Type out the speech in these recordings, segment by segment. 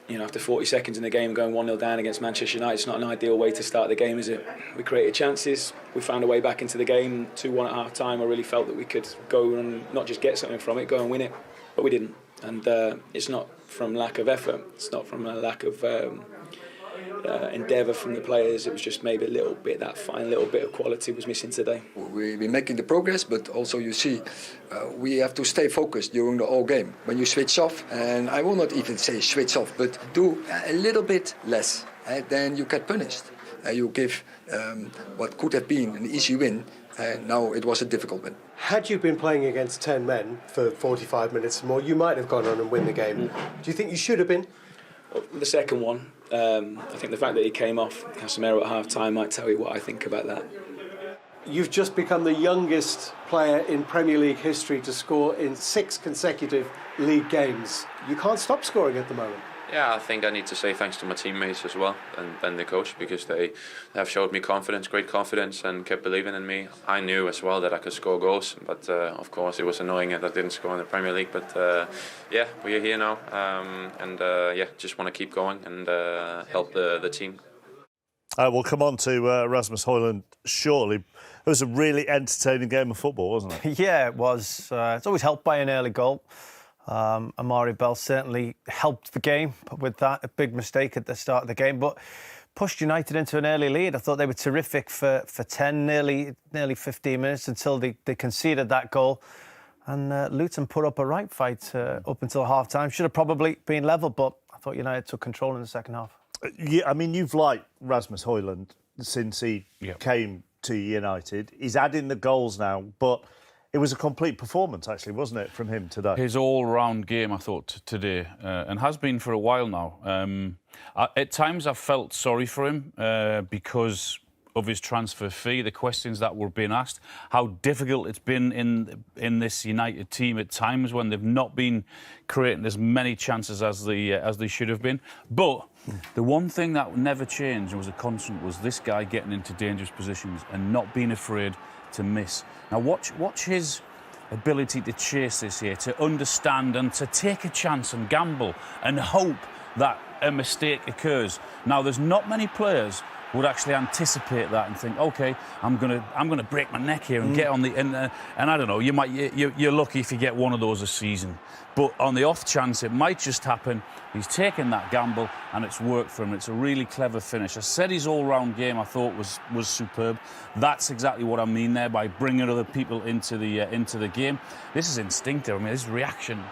after 40 seconds in the game, going 1-0 down against Manchester United, it's not an ideal way to start the game, is it? We created chances, we found a way back into the game, 2-1 at half-time. I really felt that we could go and not just get something from it, go and win it, but we didn't. And it's not from lack of effort, it's not from a lack of endeavour from the players. It was just maybe a little bit, that fine little bit of quality was missing today. We're making the progress, but also you see we have to stay focused during the whole game. When you switch off, and I will not even say switch off, but do a little bit less, then you get punished. You give what could have been an easy win, and now it was a difficult win. Had you been playing against 10 men for 45 minutes or more, you might have gone on and win the game. Do you think you should have been? Well, the second one, I think the fact that he came off Casemiro at half-time might tell you what I think about that. You've just become the youngest player in Premier League history to score in 6 consecutive league games. You can't stop scoring at the moment. Yeah, I think I need to say thanks to my teammates as well and the coach, because they have showed me confidence, great confidence, and kept believing in me. I knew as well that I could score goals, but of course it was annoying that I didn't score in the Premier League. But yeah, we're here now, and just want to keep going and help the team. We'll come on to Rasmus Hojlund shortly. It was a really entertaining game of football, wasn't it? Yeah, it was. It's always helped by an early goal. Amari Bell certainly helped the game with that, a big mistake at the start of the game, but pushed United into an early lead. I thought they were terrific for 10, nearly 15 minutes until they conceded that goal. And Luton put up a right fight up until half-time. Should have probably been level, but I thought United took control in the second half. Yeah, I mean, you've liked Rasmus Hojlund since he came to United. He's adding the goals now, but it was a complete performance, actually, wasn't it, from him today? His all-round game, I thought, today, and has been for a while now. At times, I felt sorry for him because of his transfer fee, the questions that were being asked, how difficult it's been in this United team at times when they've not been creating as many chances as they should have been. But the one thing that never changed and was a constant was this guy getting into dangerous positions and not being afraid to miss. Now watch his ability to chase this here, to understand and to take a chance and gamble and hope that a mistake occurs. Now there's not many players would actually anticipate that and think, OK, I'm gonna break my neck here and get on the and I don't know. You're lucky if you get one of those a season, but on the off chance it might just happen, he's taken that gamble and it's worked for him. It's a really clever finish. I said his all-round game I thought was superb. That's exactly what I mean there by bringing other people into the game. This is instinctive. I mean, this reaction.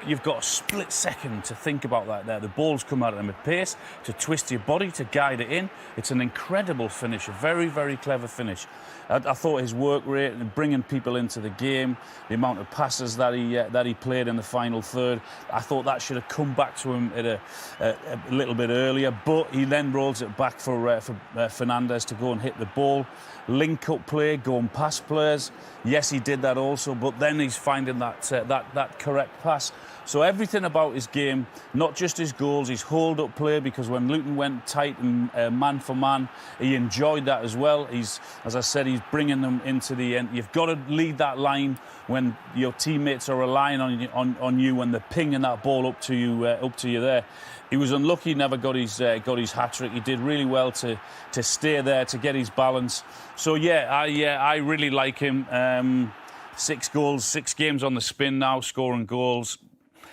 You've got a split second to think about that there. The ball's come out at him at pace, to twist your body, to guide it in. It's an incredible finish, a very, very clever finish. I thought his work rate and bringing people into the game, the amount of passes that he played in the final third, I thought that should have come back to him at a little bit earlier. But he then rolls it back for Fernandes to go and hit the ball. Link-up play, going past players. Yes, he did that also, but then he's finding that correct pass. So everything about his game, not just his goals, his hold-up play, because when Luton went tight and man for man, he enjoyed that as well. As I said, he's bringing them into the end. You've got to lead that line when your teammates are relying on you, when they're pinging that ball up to you there. He was unlucky, he never got his hat-trick. He did really well to stay there, to get his balance. So, I really like him. 6 goals, 6 games on the spin now, scoring goals.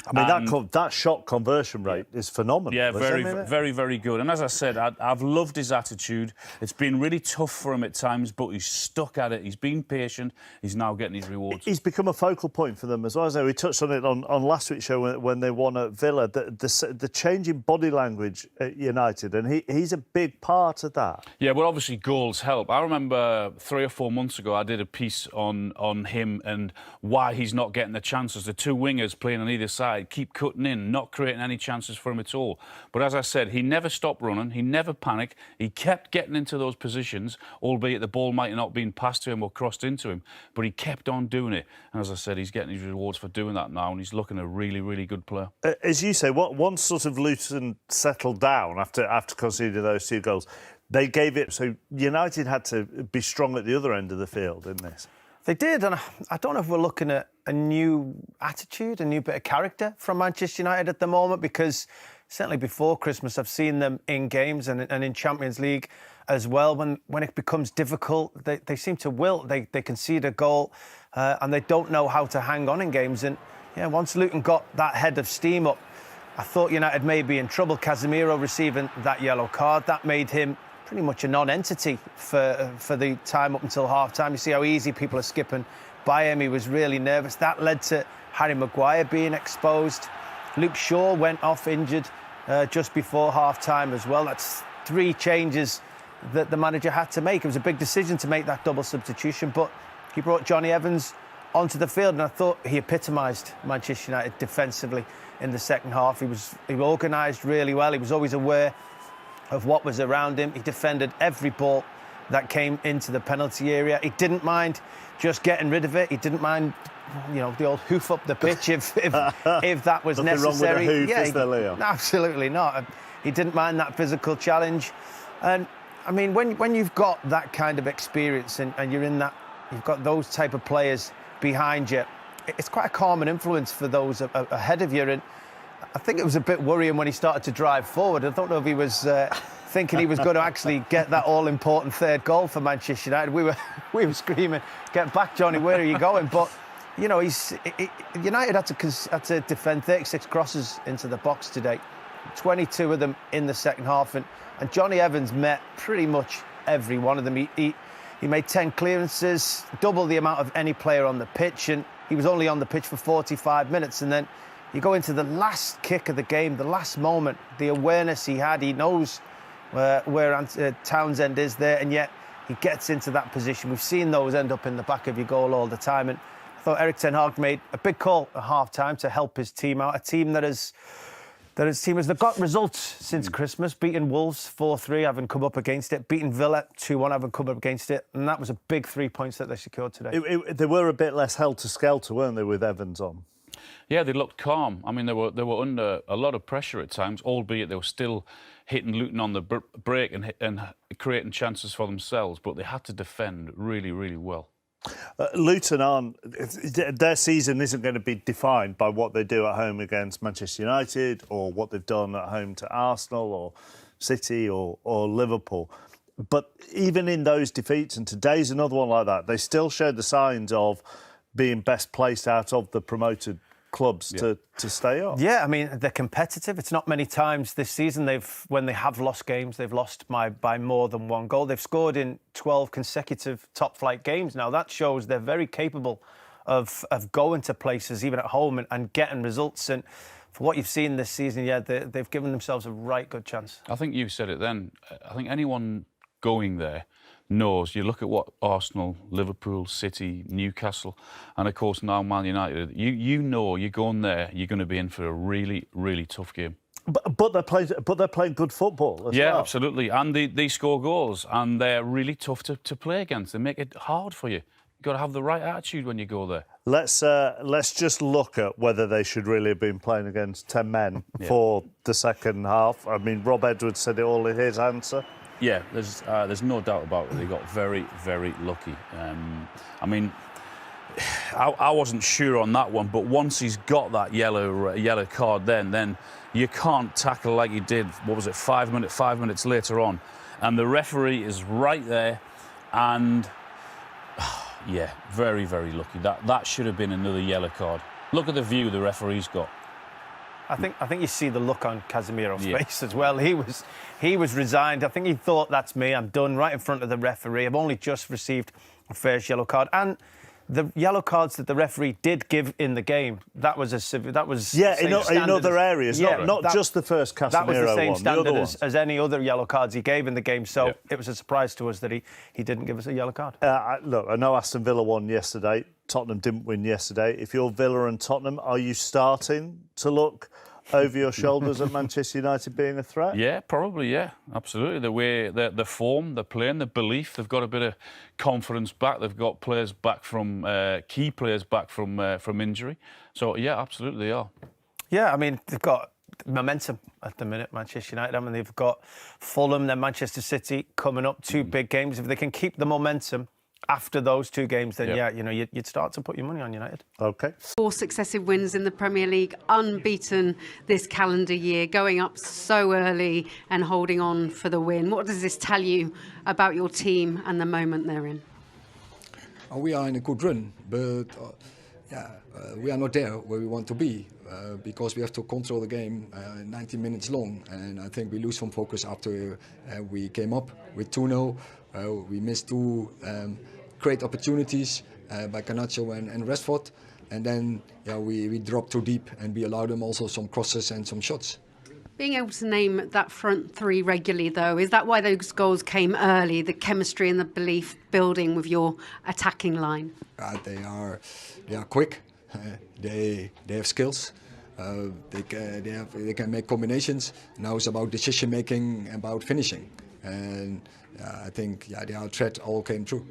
I mean, that shot conversion rate is phenomenal. Yeah, very, very good. And as I said, I've loved his attitude. It's been really tough for him at times, but he's stuck at it. He's been patient. He's now getting his rewards. He's become a focal point for them as well. As we touched on it on last week's show when they won at Villa. The change in body language at United, and he's a big part of that. Yeah, well, obviously goals help. I remember 3 or 4 months ago, I did a piece on him and why he's not getting the chances. The 2 wingers playing on either side keep cutting in, not creating any chances for him at all. But as I said, he never stopped running, he never panicked, he kept getting into those positions, albeit the ball might not have been passed to him or crossed into him, but he kept on doing it. And as I said, he's getting his rewards for doing that now, and he's looking a really, really good player. As you say, once sort of Luton settled down after conceding those 2 goals, they gave it, so United had to be strong at the other end of the field in this. They did, and I don't know if we're looking at a new attitude, a new bit of character from Manchester United at the moment, because certainly before Christmas. I've seen them in games and in Champions League as well. When it becomes difficult, they seem to wilt. They concede a goal and they don't know how to hang on in games. And yeah, once Luton got that head of steam up, I thought United may be in trouble. Casemiro receiving that yellow card, that made him pretty much a non-entity for the time up until half-time. You see how easy people are skipping by him. He was really nervous. That led to Harry Maguire being exposed. Luke Shaw went off injured just before half-time as well. That's 3 changes that the manager had to make. It was a big decision to make that double substitution, but he brought Johnny Evans onto the field, and I thought he epitomised Manchester United defensively in the second half. He organised really well. He was always aware of what was around him. He defended every ball that came into the penalty area. He didn't mind just getting rid of it. He didn't mind, the old hoof up the pitch if that was necessary. Wrong with a hoof, is there, Leo? Absolutely not. He didn't mind that physical challenge. And I mean, when you've got that kind of experience and you're in that, you've got those type of players behind you, it's quite a calming influence for those ahead of you. And I think it was a bit worrying when he started to drive forward. I don't know if he was thinking he was going to actually get that all-important third goal for Manchester United. We were screaming, "Get back, Johnny! Where are you going?" But United had to defend 36 crosses into the box today, 22 of them in the second half, and Johnny Evans met pretty much every one of them. He made 10 clearances, double the amount of any player on the pitch, and he was only on the pitch for 45 minutes. And then you go into the last kick of the game, the last moment, the awareness he had. He knows where Townsend is there, and yet he gets into that position. We've seen those end up in the back of your goal all the time. And I thought Erik ten Hag made a big call at half-time to help his team out, a team that his team has got results since Christmas, beating Wolves 4-3, having come up against it, beating Villa 2-1, having come up against it, and that was a big 3 points that they secured today. They were a bit less helter-skelter, weren't they, with Evans on? Yeah, they looked calm. I mean, they were under a lot of pressure at times, albeit they were still hitting Luton on the break and creating chances for themselves, but they had to defend really, really well. Luton their season isn't going to be defined by what they do at home against Manchester United or what they've done at home to Arsenal or City or Liverpool. But even in those defeats, and today's another one like that, they still showed the signs of being best placed out of the promoted clubs to stay up. Yeah, I mean, they're competitive. It's not many times this season when they have lost games, they've lost by more than 1 goal. They've scored in 12 consecutive top-flight games now. That shows they're very capable of going to places, even at home, and getting results. And for what you've seen this season, they've given themselves a right good chance. I think you said it then. I think anyone going there knows. You look at what Arsenal, Liverpool, City, Newcastle, and of course now Man United. You know you're going there. You're going to be in for a really, really tough game. But they're playing good football as well. Yeah, absolutely. And they score goals, and they're really tough to play against. They make it hard for you. You've got to have the right attitude when you go there. Let's just look at whether they should really have been playing against 10 men for the second half. I mean, Rob Edwards said it all in his answer. Yeah, there's no doubt about it. They got very, very lucky. I mean, I wasn't sure on that one, but once he's got that yellow card, then you can't tackle like he did. What was it? 5 minutes later on, and the referee is right there, and yeah, very, very lucky. That should have been another yellow card. Look at the view the referee's got. I think you see the look on Casemiro's face as well. He was resigned. I think he thought, that's me, I'm done, right in front of the referee. I've only just received a first yellow card. And the yellow cards that the referee did give in the game, that was in other areas, not just the first Casemiro one. That was the same standard as any other yellow cards he gave in the game. So it was a surprise to us that he didn't give us a yellow card. Look, I know Aston Villa won yesterday. Tottenham didn't win yesterday. If you're Villa and Tottenham, are you starting to look over your shoulders at Manchester United being a threat? Yeah, probably, yeah, absolutely. The way, the form, they're playing, the belief, they've got a bit of confidence back. They've got players back from key players back from injury. So yeah, absolutely they are. Yeah, I mean they've got momentum at the minute, Manchester United. I mean they've got Fulham, then Manchester City coming up, 2 big games. If they can keep the momentum after those two games, then Yep. you'd start to put your money on United. OK. 4 successive wins in the Premier League, unbeaten this calendar year, going up so early and holding on for the win. What does this tell you about your team and the moment they're in? We are in a good run, but we are not there where we want to be because we have to control the game 90 minutes long, and I think we lose some focus after we came up with 2-0. We missed 2 great opportunities by Garnacho and Rashford, and then we dropped too deep, and we allowed them also some crosses and some shots. Being able to name that front 3 regularly, though, is that why those goals came early, the chemistry and the belief building with your attacking line? They are quick, they have skills, they can make combinations. Now it's about decision making, about finishing, and I think their threat all came true.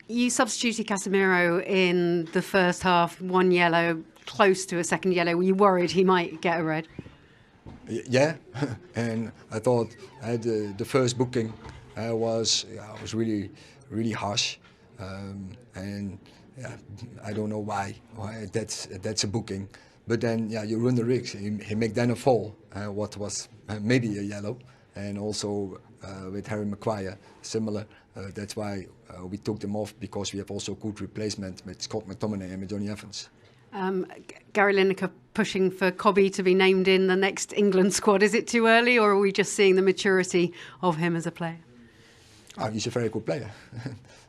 You substituted Casemiro in the first half, 1 yellow, close to a second yellow. Were you worried he might get a red? Yeah, and I thought the first booking was really harsh, and I don't know why that's a booking. But then you run the risk. He make then a fall, what was maybe a yellow, and also with Harry Maguire similar. That's why we took them off, because we have also good replacement with Scott McTominay and with Johnny Evans. Gary Lineker pushing for Cobby to be named in the next England squad. Is it too early, or are we just seeing the maturity of him as a player? He's a very good player,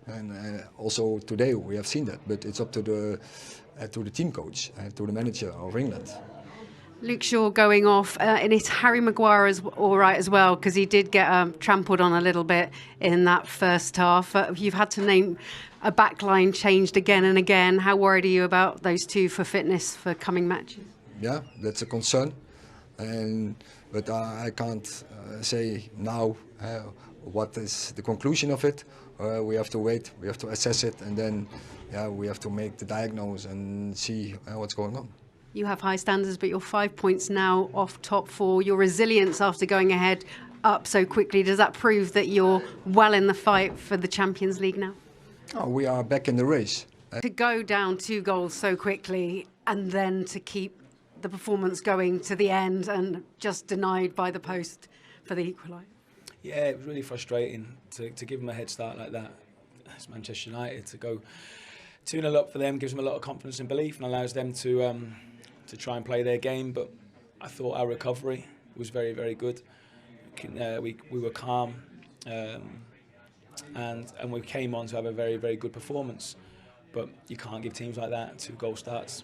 and also today we have seen that. But it's up to the team coach, to the manager of England. Luke Shaw going off, and it's Harry Maguire all right as well, because he did get trampled on a little bit in that first half. You've had to name a backline changed again and again. How worried are you about those two for fitness for coming matches? Yeah, that's a concern, but I can't say now what is the conclusion of it. We have to wait, we have to assess it, and then we have to make the diagnosis and see what's going on. You have high standards, but you're 5 points now off top 4. Your resilience after going ahead up so quickly, does that prove that you're well in the fight for the Champions League now? We are back in the race. To go down 2 goals so quickly and then to keep the performance going to the end and just denied by the post for the equaliser. Yeah, it was really frustrating to give them a head start like that. It's Manchester United. To go 2-0 up for them gives them a lot of confidence and belief and allows them to try and play their game. But I thought our recovery was very, very good. We were calm, and we came on to have a very, very good performance. But you can't give teams like that 2 goal starts.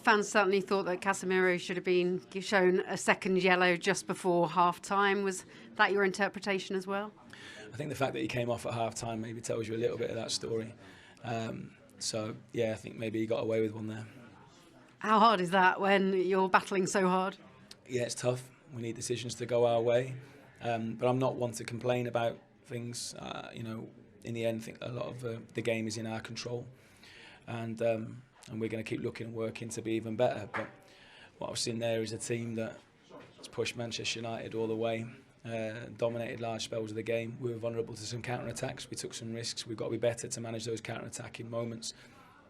Fans certainly thought that Casemiro should have been shown a second yellow just before half-time. Was that your interpretation as well? I think the fact that he came off at half-time maybe tells you a little bit of that story. So, yeah, I think maybe he got away with one there. How hard is that when you're battling so hard? Yeah, it's tough. We need decisions to go our way. But I'm not one to complain about things. In the end, I think a lot of the game is in our control. And we're going to keep looking and working to be even better. But what I've seen there is a team that has pushed Manchester United all the way, dominated large spells of the game. We were vulnerable to some counter-attacks. We took some risks. We've got to be better to manage those counter-attacking moments.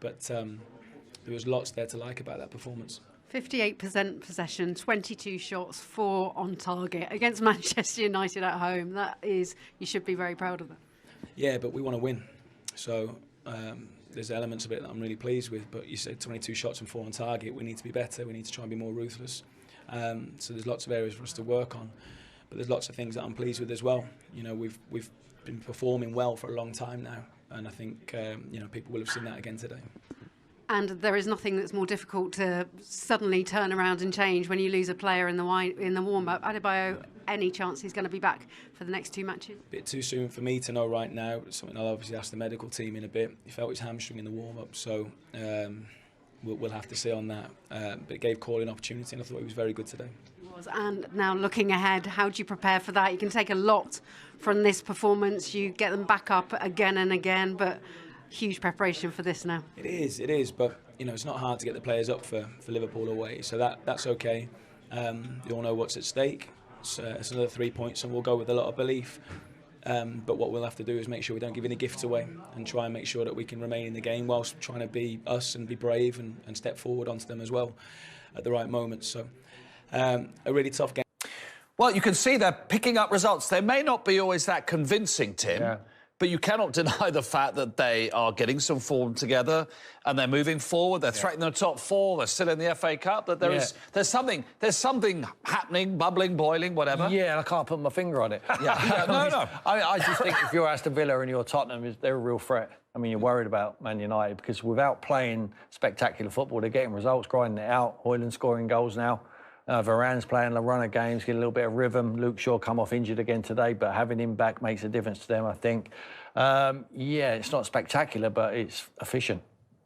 But there was lots there to like about that performance. 58% possession, 22 shots, 4 on target against Manchester United at home. That is, you should be very proud of them. Yeah, but we want to win. So there's elements of it that I'm really pleased with. But you said 22 shots and 4 on target. We need to be better. We need to try and be more ruthless. So there's lots of areas for us to work on. But there's lots of things that I'm pleased with as well. We've been performing well for a long time now, and I think people will have seen that again today. And there is nothing that's more difficult to suddenly turn around and change when you lose a player in the warm-up. Adebayo, any chance he's going to be back for the next 2 matches? A bit too soon for me to know right now. It's something I'll obviously ask the medical team in a bit. He felt his hamstring in the warm-up, so we'll have to see on that. But it gave Corley an opportunity, and I thought he was very good today. And now looking ahead, how do you prepare for that? You can take a lot from this performance. You get them back up again and again, but huge preparation for this now. It is, but it's not hard to get the players up for Liverpool away, so that's okay. You all know what's at stake. It's another 3 points, and we'll go with a lot of belief. But what we'll have to do is make sure we don't give any gifts away and try and make sure that we can remain in the game whilst trying to be us and be brave and step forward onto them as well at the right moments. So a really tough game. Well, you can see they're picking up results. They may not be always that convincing, Tim, but you cannot deny the fact that they are getting some form together and they're moving forward. They're threatening the top four. They're still in the FA Cup. That there's something happening, bubbling, boiling, whatever. Yeah, and I can't put my finger on it. No. I just think if you're Aston Villa and you're Tottenham, they're a real threat. I mean, you're worried about Man United because without playing spectacular football, they're getting results, grinding it out. Hojlund scoring goals now. Varane's playing a run of games, getting a little bit of rhythm. Luke Shaw come off injured again today, but having him back makes a difference to them, I think. Yeah, it's not spectacular, but it's efficient.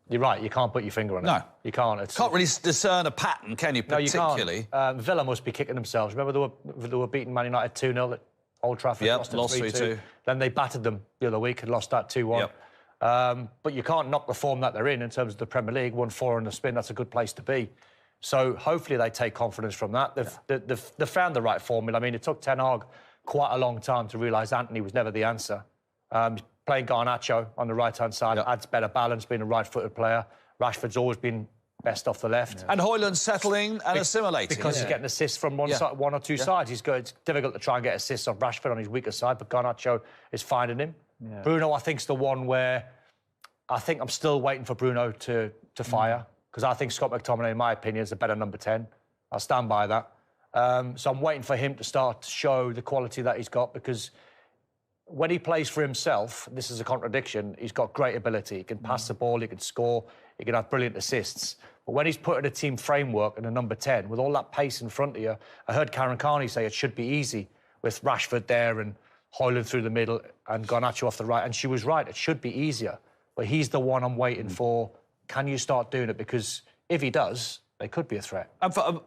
You're right, you can't put your finger on it. No. You can't. Can't really discern a pattern, can you, particularly? No, you can't. Villa must be kicking themselves. Remember they were beating Man United 2-0 at Old Trafford? Yep, lost 3-2. Then they battered them the other week and lost that 2-1. Yep. But you can't knock the form that they're in terms of the Premier League. 1-4 on the spin, that's a good place to be. So hopefully they take confidence from that. They've found the right formula. I mean, it took Ten Hag quite a long time to realise Anthony was never the answer. Playing Garnacho on the right-hand side adds better balance, being a right-footed player. Rashford's always been best off the left. And Hoyland's settling and assimilating. Because he's getting assists from one or two sides. He's good. It's difficult to try and get assists on Rashford on his weaker side, but Garnacho is finding him. Yeah. Bruno, I think, is the one where I think I'm still waiting for Bruno to fire. Because I think Scott McTominay, in my opinion, is a better number 10. I'll stand by that. So I'm waiting for him to start to show the quality that he's got, because when he plays for himself, this is a contradiction, he's got great ability. He can pass the ball, he can score, he can have brilliant assists. But when he's put in a team framework and a number 10, with all that pace in front of you, I heard Karen Carney say it should be easy with Rashford there and Hojlund through the middle and Garnacho off the right. And she was right, it should be easier. But he's the one I'm waiting for. Can you start doing it? Because if he does, they could be a threat. And for,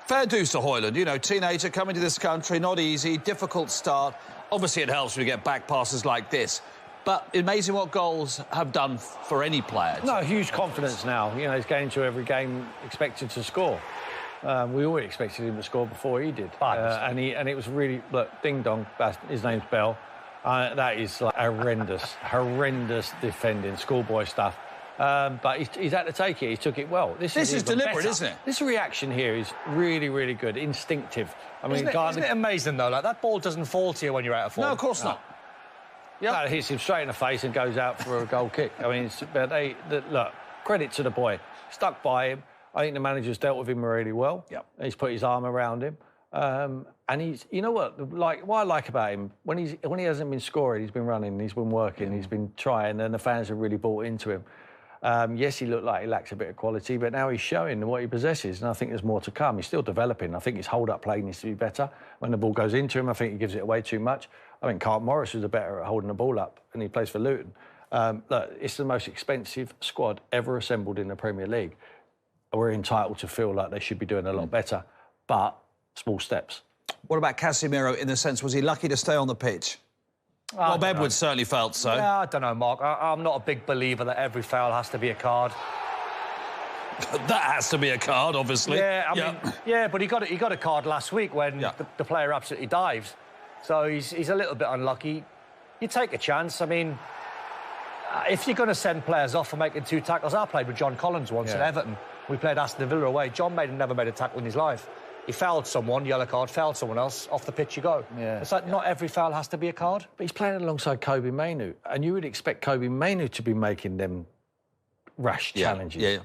fair dues to Hojlund, you know, teenager coming to this country, not easy, difficult start. Obviously, it helps when you get back passes like this. But amazing what goals have done for any player. No, huge confidence now. You know, he's getting to every game expected to score. We always expected him to score before he did. And it was really, look, ding dong, his name's Bell. That is like horrendous defending, schoolboy stuff. But he's had to take it. He took it well. This is deliberate, better. Isn't it? This reaction here is really, really good, instinctive. I mean, isn't it amazing though? Like that ball doesn't fall to you when you're out of form. No, of course not. That hits him straight in the face and goes out for a goal kick. I mean, look, credit to the boy. Stuck by him. I think the manager's dealt with him really well. Yep. He's put his arm around him. And he's, you know what I like about him, when he hasn't been scoring, he's been running, he's been working, he's been trying, and the fans have really bought into him. Yes, he looked like he lacks a bit of quality, but now he's showing what he possesses, and I think there's more to come. He's still developing. I think his hold-up play needs to be better. When the ball goes into him, I think he gives it away too much. I think Carl Morris was better at holding the ball up, and he plays for Luton. Look, it's the most expensive squad ever assembled in the Premier League. We're entitled to feel like they should be doing a lot better, but small steps. What about Casemiro in the sense, was he lucky to stay on the pitch? Bob Edwards certainly felt so. Yeah, I don't know, Mark. I'm not a big believer that every foul has to be a card. That has to be a card, obviously. Yeah, I mean, but he got a card last week when the player absolutely dives. So he's a little bit unlucky. You take a chance. I mean, if you're going to send players off for making 2 tackles, I played with John Collins once at Everton. We played Aston Villa away. John never made a tackle in his life. He fouled someone, yellow card, fouled someone else, off the pitch you go. Yeah. It's like not every foul has to be a card. But he's playing alongside Kobe Mainoo, and you would expect Kobe Mainoo to be making them rash challenges. Yeah.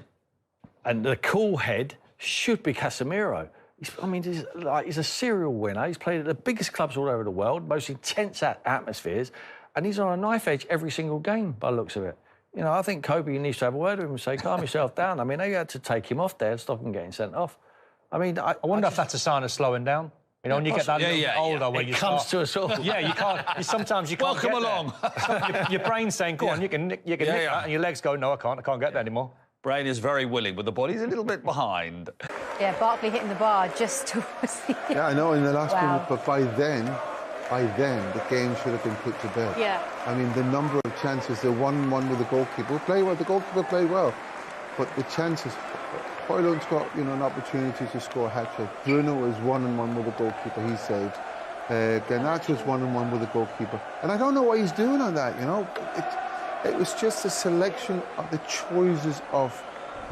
And the cool head should be Casemiro. He's a serial winner. He's played at the biggest clubs all over the world, most intense atmospheres, and he's on a knife edge every single game by the looks of it. You know, I think Kobe needs to have a word with him and say, calm yourself down. I mean, they had to take him off there and stop him getting sent off. I mean, I wonder if that's a sign of slowing down. You know, when you get that little bit older, when you comes to us all. Yeah, you can't. Sometimes you can't. Welcome along. Your brain's saying, "Go on, you can nick that," and your legs go, "No, I can't get there anymore." Brain is very willing, but the body's a little bit behind. Yeah, Barkley hitting the bar just towards the end. Yeah, I know in the last minute, but by then, the game should have been put to bed. Yeah. I mean, the number of chances, the 1-1 with the goalkeeper, the goalkeeper played well, but the chances. Hojlund's got, an opportunity to score a hat-trick. Bruno is 1-on-1 with the goalkeeper, he saved. Garnacho's 1-on-1 with the goalkeeper. And I don't know what he's doing on that, you know. It was just a selection of the choices of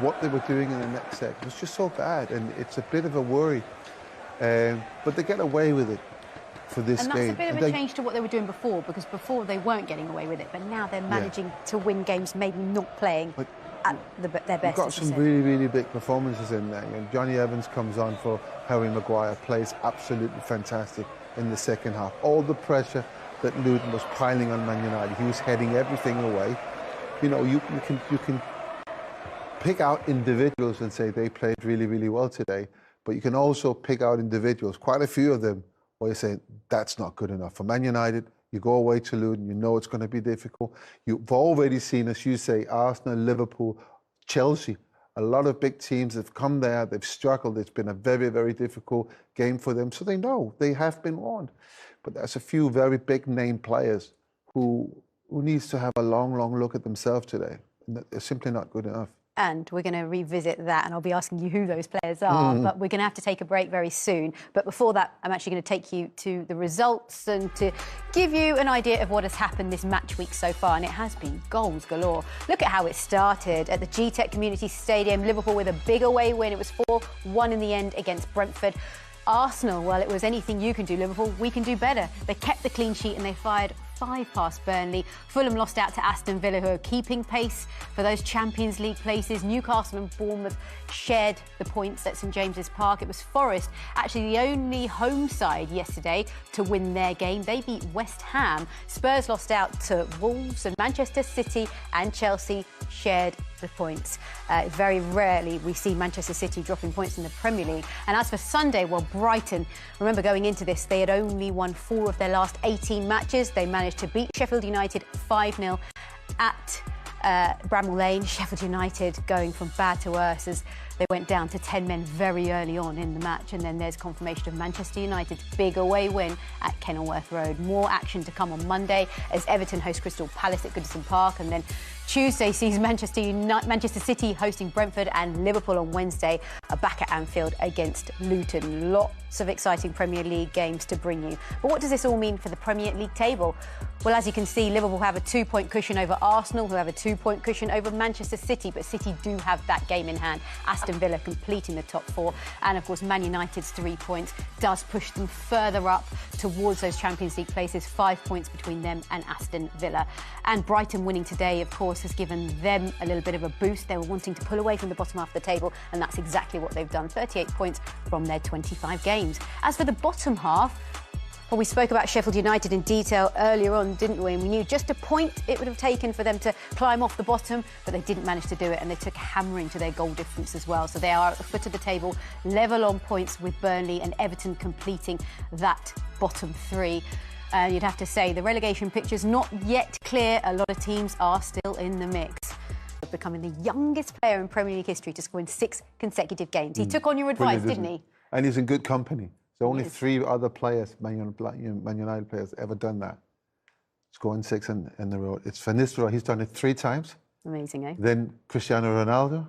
what they were doing in the next set. It was just so bad, and it's a bit of a worry. But they get away with it for this game. And that's a bit of a change to what they were doing before, because before they weren't getting away with it, but now they're managing to win games, maybe not playing at their best. We've got some really, really big performances in there. You know, Johnny Evans comes on for Harry Maguire, plays absolutely fantastic in the second half. All the pressure that Luton was piling on Man United, he was heading everything away. You know, you can pick out individuals and say they played really, really well today, but you can also pick out individuals, quite a few of them, where you say that's not good enough. For Man United, you go away to Luton, you know it's going to be difficult. You've already seen, as you say, Arsenal, Liverpool, Chelsea. A lot of big teams have come there, they've struggled. It's been a very, very difficult game for them. So they know, they have been warned. But there's a few very big name players who needs to have a long, long look at themselves today. They're simply not good enough. And we're going to revisit that, and I'll be asking you who those players are, but we're going to have to take a break very soon. But before that, I'm actually going to take you to the results and to give you an idea of what has happened this match week so far, and it has been goals galore. Look at how it started at the G-Tech Community Stadium. Liverpool with a big away win. It was 4-1 in the end against Brentford. Arsenal, well, it was anything you can do, Liverpool, we can do better. They kept the clean sheet and they fired 5 past Burnley. Fulham lost out to Aston Villa, who are keeping pace for those Champions League places. Newcastle and Bournemouth shared the points at St James's Park. It was Forest, actually the only home side yesterday to win their game. They beat West Ham. Spurs lost out to Wolves, and Manchester City and Chelsea shared the points. Very rarely we see Manchester City dropping points in the Premier League. And as for Sunday, well, Brighton, remember going into this, they had only won 4 of their last 18 matches. They managed to beat Sheffield United 5-0 at Bramall Lane. Sheffield United going from bad to worse as they went down to 10 men very early on in the match. And then there's confirmation of Manchester United's big away win at Kenilworth Road. More action to come on Monday as Everton host Crystal Palace at Goodison Park, and then Tuesday sees Manchester City hosting Brentford, and Liverpool on Wednesday are back at Anfield against Luton. Lots of exciting Premier League games to bring you. But what does this all mean for the Premier League table? Well, as you can see, Liverpool have a 2-point cushion over Arsenal, who have a 2-point cushion over Manchester City, but City do have that game in hand. Aston Villa completing the top 4, and of course Man United's 3 points does push them further up towards those Champions League places. 5 points between them and Aston Villa. And Brighton winning today, of course, has given them a little bit of a boost. They were wanting to pull away from the bottom half of the table, and that's exactly what they've done. 38 points from their 25 games. As for the bottom half, well, we spoke about Sheffield United in detail earlier on, didn't we? And we knew just a point it would have taken for them to climb off the bottom, but they didn't manage to do it, and they took a hammering to their goal difference as well. So they are at the foot of the table, level on points with Burnley and Everton completing that bottom 3. You'd have to say the relegation picture's not yet clear. A lot of teams are still in the mix. Becoming the youngest player in Premier League history to score in 6 consecutive games. He took on your advice, didn't he? And he's in good company. So only 3 other players, Man United players, ever done that. Scoring 6 in a row. It's Van Nistelrooy, he's done it 3 times. Amazing, eh? Then Cristiano Ronaldo.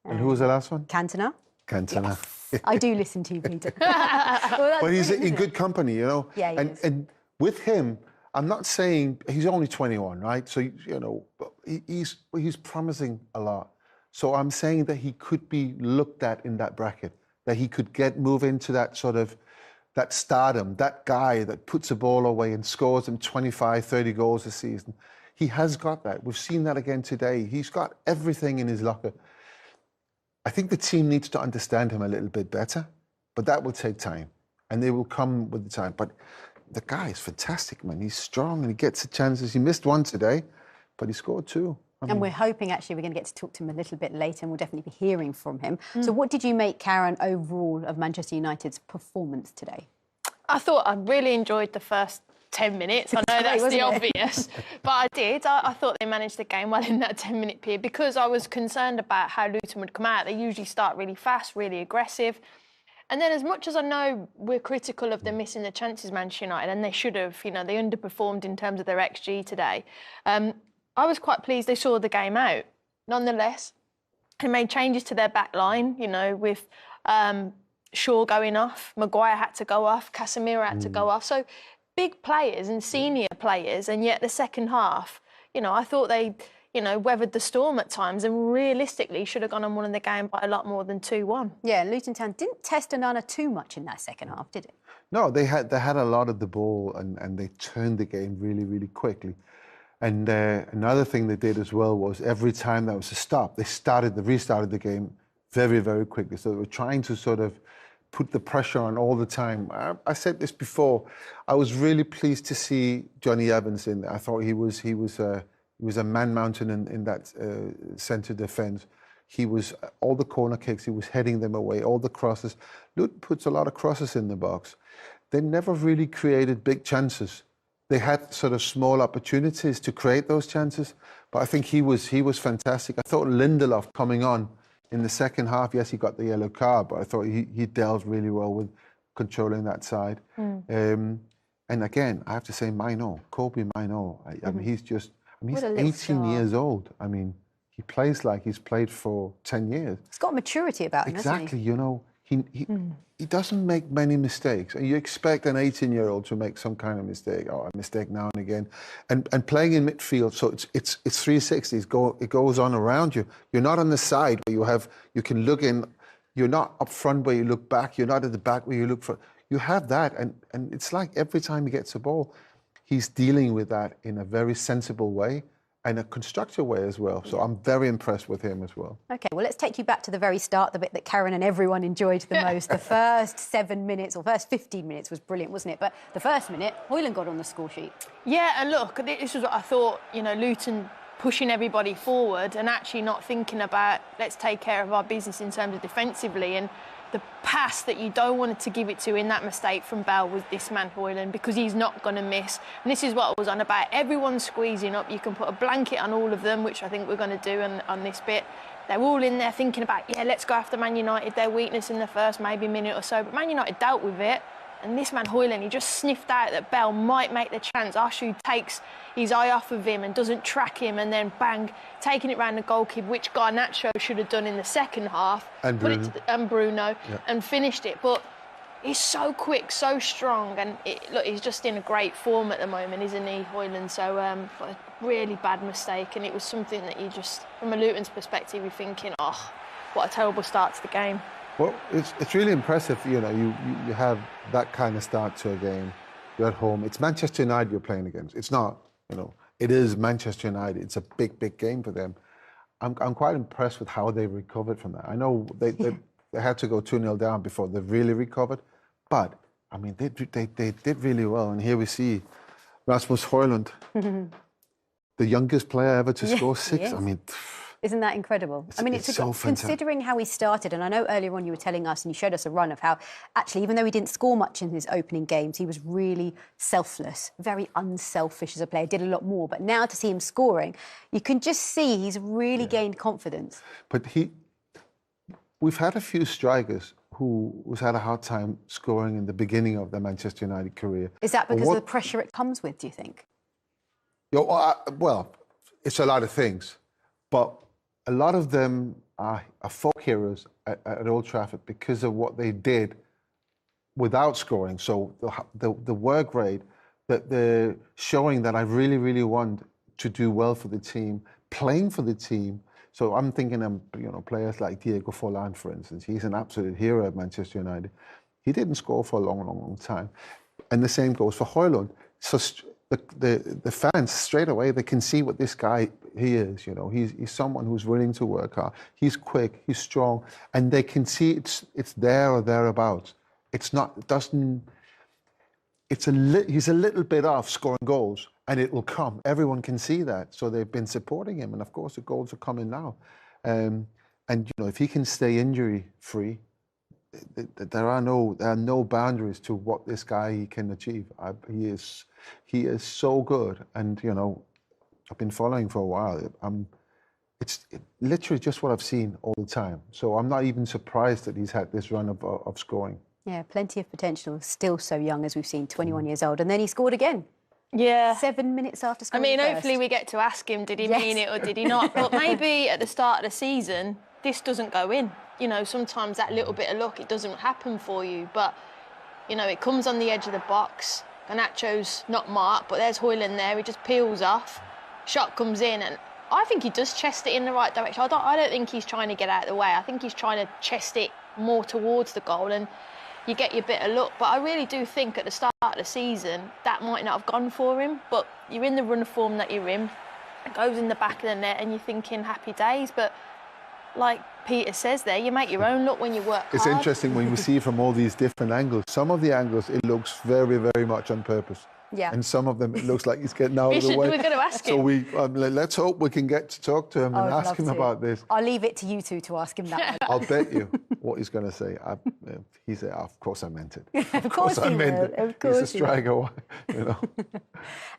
And who was the last one? Cantona. Cantona. Yes. I do listen to you, Peter. But he's in good company, you know. Yeah, he is. And with him, I'm not saying he's only 21, right? So, you know, he's promising a lot. So I'm saying that he could be looked at in that bracket, that he could move into that sort of, that stardom, that guy that puts a ball away and scores him 25, 30 goals a season. He has got that. We've seen that again today. He's got everything in his locker. I think the team needs to understand him a little bit better, but that will take time, and they will come with the time. But the guy is fantastic, man. He's strong and he gets the chances. He missed 1 today, but he scored 2. And we're hoping, actually, we're going to get to talk to him a little bit later, and we'll definitely be hearing from him. So what did you make, Karen, overall of Manchester United's performance today? I thought I really enjoyed the first 10 minutes. I know that's the obvious, but I did. I thought they managed the game well in that 10-minute period because I was concerned about how Luton would come out. They usually start really fast, really aggressive. And then as much as I know we're critical of them missing the chances, Manchester United, and they should have, you know, they underperformed in terms of their XG today. I was quite pleased they saw the game out. Nonetheless, they made changes to their back line, you know, with Shaw going off, Maguire had to go off, Casemiro had to go off. So big players and senior players, and yet the second half, I thought they, weathered the storm at times and realistically should have gone and won the game by a lot more than 2-1. Yeah, Luton Town didn't test Onana too much in that second half, did it? No, they had a lot of the ball and they turned the game really, really quickly. And another thing they did as well was every time there was a stop, they restarted the game very, very quickly. So they were trying to sort of put the pressure on all the time. I said this before. I was really pleased to see Johnny Evans in there. I thought he was a man mountain in that centre defence. He was all the corner kicks. He was heading them away. All the crosses. Luton puts a lot of crosses in the box. They never really created big chances. They had sort of small opportunities to create those chances, but I think he was fantastic. I thought Lindelof coming on in the second half, yes, he got the yellow card, but I thought he dealt really well with controlling that side. And again, I have to say, Kobe Mainoo. I mean, he's 18 years old. I mean, he plays like he's played for 10 years. He's got maturity about him, hasn't he? Exactly, he doesn't make many mistakes. And you expect an 18-year-old to make some kind of mistake, or a mistake now and again. And playing in midfield, so it's 360. It goes on around you. You're not on the side where you can look in. You're not up front where you look back. You're not at the back where you look for. You have that, and it's like every time he gets a ball, he's dealing with that in a very sensible way and a constructive way as well. So I'm very impressed with him as well. OK, well, let's take you back to the very start, the bit that Karen and everyone enjoyed the most. The first 7 minutes, or first 15 minutes was brilliant, wasn't it? But the first minute, Hojlund got on the score sheet. Yeah, and look, this was what I thought, Luton pushing everybody forward and actually not thinking about, let's take care of our business in terms of defensively. And the pass that you don't want to give it to in that mistake from Bell was this man Hojlund, because he's not going to miss. And this is what I was on about. Everyone's squeezing up. You can put a blanket on all of them, which I think we're going to do on this bit. They're all in there thinking about, let's go after Man United, their weakness in the first maybe minute or so. But Man United dealt with it. And this man Hojlund, he just sniffed out that Bell might make the chance. Ashu takes his eye off of him and doesn't track him, and then bang, taking it round the goalkeeper, which Garnacho should have done in the second half. And Bruno, and finished it. But he's so quick, so strong, and look, he's just in a great form at the moment, isn't he, Hojlund? So a really bad mistake, and it was something that you just, from a Luton's perspective, you're thinking, oh, what a terrible start to the game. Well, it's really impressive, you have that kind of start to a game. You're at home. It's Manchester United you're playing against. It's not, it is Manchester United. It's a big, big game for them. I'm quite impressed with how they recovered from that. I know they had to go 2-0 down before they really recovered, but I mean they did really well. And here we see Rasmus Hojlund, the youngest player ever to score 6. I mean. Isn't that incredible? It's so considering how he started, and I know earlier on you were telling us and you showed us a run of how actually, even though he didn't score much in his opening games, he was really selfless, very unselfish as a player, did a lot more. But now to see him scoring, you can just see he's really gained confidence. But we've had a few strikers who's had a hard time scoring in the beginning of their Manchester United career. Is that because of the pressure it comes with, do you think? Well, it's a lot of things, but a lot of them are folk heroes at Old Trafford because of what they did without scoring. So the work rate, that they're showing that I really, really want to do well for the team, playing for the team. So I'm thinking of players like Diego Forlan, for instance. He's an absolute hero at Manchester United. He didn't score for a long, long, long time. And the same goes for Hojlund. So the fans, straight away, they can see what this guy he is. He's someone who's willing to work hard. He's quick, he's strong, and they can see it's there or thereabouts. It's not. It doesn't. He's a little bit off scoring goals, and it will come. Everyone can see that, so they've been supporting him, and of course the goals are coming now. And if he can stay injury free, there are no boundaries to what this guy can achieve. He is so good, and I've been following for a while. It's literally just what I've seen all the time. So I'm not even surprised that he's had this run of scoring. Yeah, plenty of potential. Still so young, as we've seen, 21 years old, and then he scored again. Yeah. 7 minutes after scoring. Hopefully we get to ask him, did he mean it or did he not? But maybe at the start of the season, this doesn't go in. you know, sometimes that little bit of luck, it doesn't happen for you. But, you know, it comes on the edge of the box. Garnacho's not marked, but there's Hojlund there. He just peels off. Shot comes in, and I think he does chest it in the right direction. I don't think he's trying to get out of the way. I think he's trying to chest it more towards the goal, and you get your bit of luck. But I really do think at the start of the season, that might not have gone for him. But you're in the run of form that you're in. It goes in the back of the net, and you're thinking happy days. But like Peter says there, you make your own luck when you work hard. It's interesting when we see from all these different angles. Some of the angles, it looks very, very much on purpose. Yeah. And some of them, it looks like he's getting out of the way. We're going to ask him. So let's hope we can get to talk to him and ask him about this. I'll leave it to you two to ask him that. I'll bet you what he's going to say. He said, "Of course I meant it. Of course I meant it. Of course he's a striker, you know."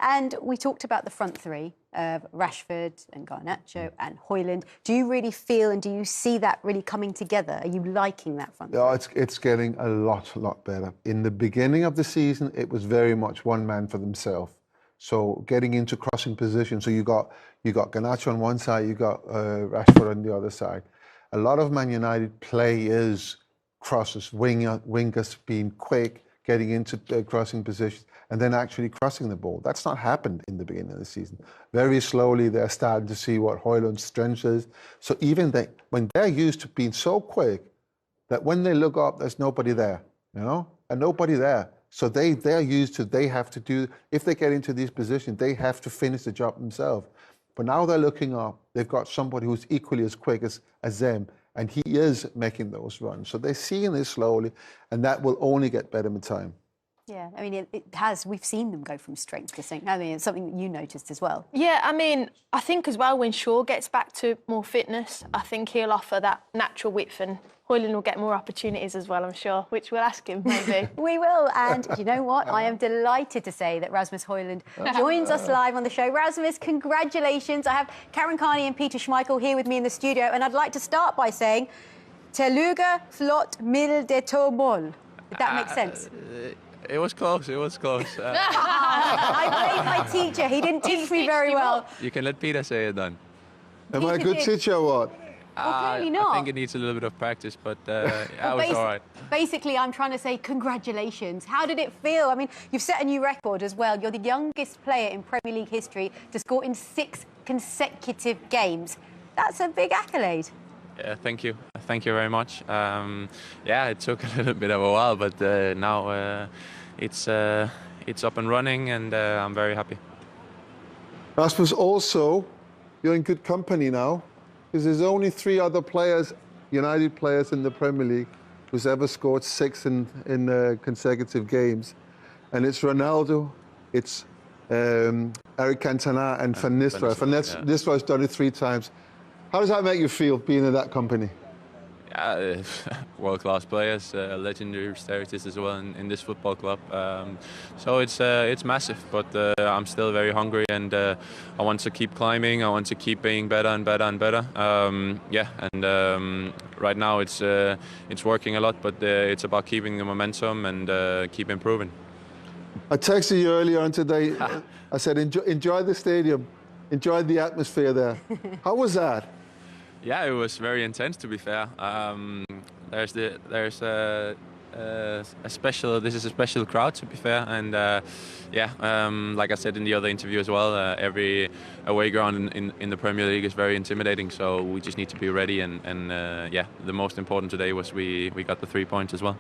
And we talked about the front three of Rashford and Garnacho and Hojlund. Do you really feel and do you see that really coming together? Are you liking that front three? Yeah, it's getting a lot better. In the beginning of the season, it was very much one man for themselves. So getting into crossing position. So you got Garnacho on one side, you got Rashford on the other side. A lot of Man United play is crosses, wingers being quick, getting into crossing positions, and then actually crossing the ball. That's not happened in the beginning of the season. Very slowly, they're starting to see what Hojlund's strength is. So even when they're used to being so quick, that when they look up, there's nobody there, you know, and nobody there. So they're used to, they have to do, if they get into these positions, they have to finish the job themselves. But now they're looking up, they've got somebody who's equally as quick as them, and he is making those runs. So they're seeing this slowly, and that will only get better with time. Yeah, I mean, it has, we've seen them go from strength to strength. I mean, it's something that you noticed as well. Yeah, I mean, I think as well when Shaw gets back to more fitness, I think he'll offer that natural width, and Hojlund will get more opportunities as well, I'm sure, which we'll ask him maybe. We will, and you know what? I am delighted to say that Rasmus Hojlund joins us live on the show. Rasmus, congratulations. I have Karen Carney and Peter Schmeichel here with me in the studio, and I'd like to start by saying, Teluga flot mil de tomol. Did that make sense? It was close, it was close. I blame my teacher. He didn't teach me very well. You can let Peter say it then. Am I a good teacher or what? Well, clearly not. I think it needs a little bit of practice, but I was all right. Basically, I'm trying to say congratulations. How did it feel? I mean, you've set a new record as well. You're the youngest player in Premier League history to score in 6 consecutive games. That's a big accolade. Yeah, thank you. Thank you very much. Yeah, it took a little bit of a while, but now it's up and running, and I'm very happy. Rasmus, also, you're in good company now, because there's only 3 other players, United players in the Premier League, who's ever scored 6 in consecutive games. And it's Ronaldo, it's Erik Cantona and Van Nistelrooy. Van Nistelrooy's done it 3 times. How does that make you feel, being in that company? Yeah, world-class players, legendary stars as well in this football club. So it's massive, but I'm still very hungry, and I want to keep climbing. I want to keep being better and better and better. Yeah, and right now it's working a lot, but it's about keeping the momentum and keep improving. I texted you earlier on today. I said, enjoy the stadium, enjoy the atmosphere there. How was that? Yeah, it was very intense, to be fair. This is a special crowd, to be fair, and yeah, like I said in the other interview as well, every away ground in the Premier League is very intimidating, so we just need to be ready, and yeah, the most important today was we got the 3 points as well.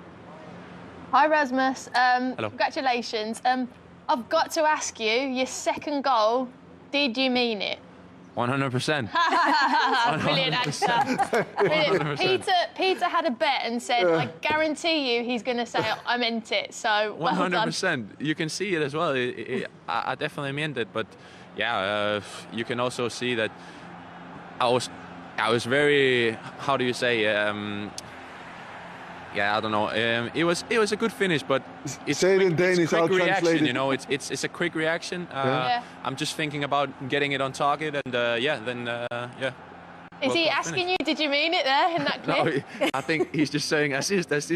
Hi Rasmus, Hello. Congratulations. I've got to ask you, your second goal, did you mean it? 100%. Brilliant answer. Brilliant. Peter had a bet and said, I guarantee you he's going to say, I meant it. So, well 100%. done. You can see it as well. I definitely meant it. But, yeah, you can also see that I was very, how do you say, yeah, I don't know. It was a good finish, but it's say it in Danish. I'll translate reaction, it. you know. It's a quick reaction. Yeah. I'm just thinking about getting it on target, and yeah, then yeah. Is he asking you, did you mean it there in that clip? No, I think he's just saying assist. What's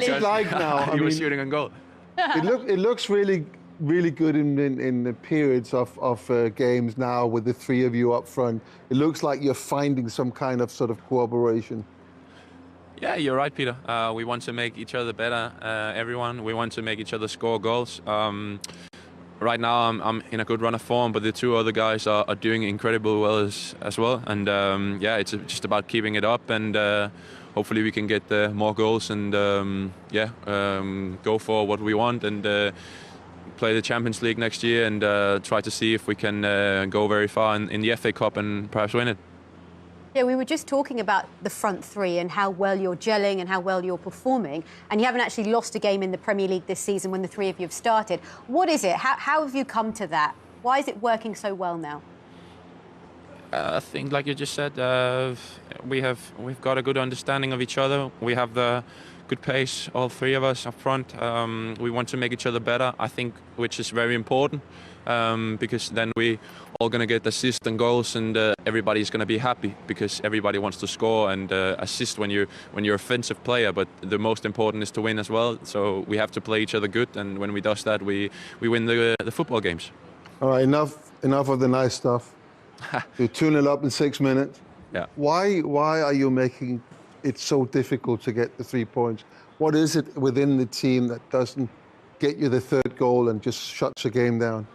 it like now? He was shooting on goal. It looks really really good in the periods of games now with the three of you up front. It looks like you're finding some kind of sort of cooperation. Yeah, you're right, Peter. We want to make each other better, everyone. We want to make each other score goals. Right now, I'm in a good run of form, but the two other guys are doing incredibly well as well. And yeah, it's just about keeping it up, and hopefully we can get more goals and go for what we want and play the Champions League next year and try to see if we can go very far in the FA Cup and perhaps win it. Yeah, we were just talking about the front three and how well you're gelling and how well you're performing, and you haven't actually lost a game in the Premier League this season when the three of you have started. What is it? How have you come to that? Why is it working so well now? I think, like you just said, we've got a good understanding of each other. We have the good pace, all three of us up front. We want to make each other better, I think, which is very important. Because then we all going to get assists and goals, and everybody's going to be happy because everybody wants to score and assist when you're offensive player. But the most important is to win as well. So we have to play each other good, and when we do that, we win the football games. All right, enough of the nice stuff. You're 2-0 up in 6 minutes. Yeah. Why are you making it so difficult to get the 3 points? What is it within the team that doesn't get you the third goal and just shuts the game down?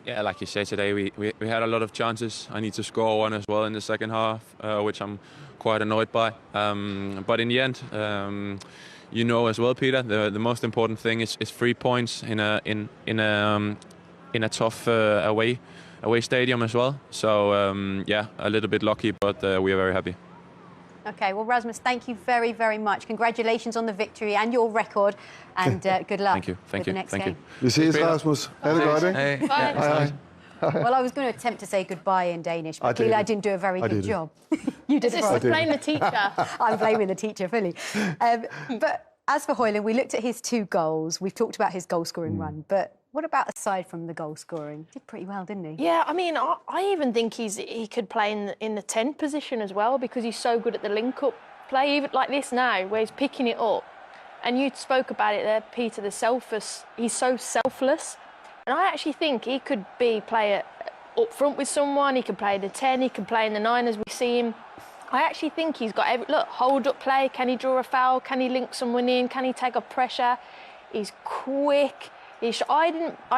Yeah, like you said today, we had a lot of chances. I need to score one as well in the second half, which I'm quite annoyed by. But in the end, you know as well, Peter, the most important thing is 3 points in a tough away stadium as well. So yeah, a little bit lucky, but we are very happy. OK, well, Rasmus, thank you very, very much. Congratulations on the victory and your record, and good luck Thank you. with the next game. You see us, Rasmus. Hey. Bye. Well, I was going to attempt to say goodbye in Danish, but clearly I didn't do a very good job. You did it. Blame the teacher. I'm blaming the teacher fully. But as for Hojlund, we looked at his 2 goals. We've talked about his goal-scoring run, but what about aside from the goal scoring? Did pretty well, didn't he? Yeah, I mean, I even think he could play in the 10 position as well, because he's so good at the link-up play, even like this now, where he's picking it up. And you spoke about it there, Peter, he's so selfless. And I actually think he could play up front with someone, he could play the 10, he could play in the 9 as we see him. I actually think he's got hold-up play, can he draw a foul, can he link someone in, can he take off pressure? He's quick. I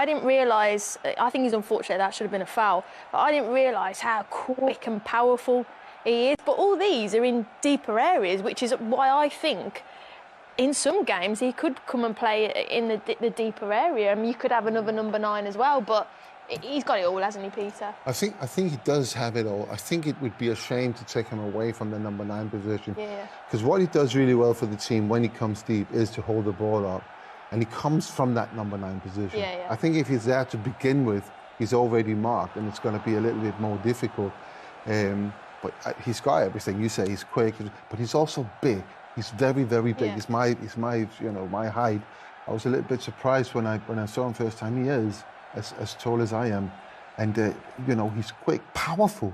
didn't realise, I think he's unfortunate, that should have been a foul, but I didn't realise how quick and powerful he is. But all these are in deeper areas, which is why I think in some games he could come and play in the deeper area. I mean, you could have another number 9 as well, but he's got it all, hasn't he, Peter? I think he does have it all. I think it would be a shame to take him away from the number 9 position. Yeah. Because what he does really well for the team when he comes deep is to hold the ball up. And he comes from that number 9 position. Yeah. I think if he's there to begin with, he's already marked, and it's going to be a little bit more difficult. But he's got everything. You say he's quick, but he's also big. He's very, very big. Yeah. He's my height. I was a little bit surprised when I saw him first time. He is as tall as I am, and he's quick, powerful.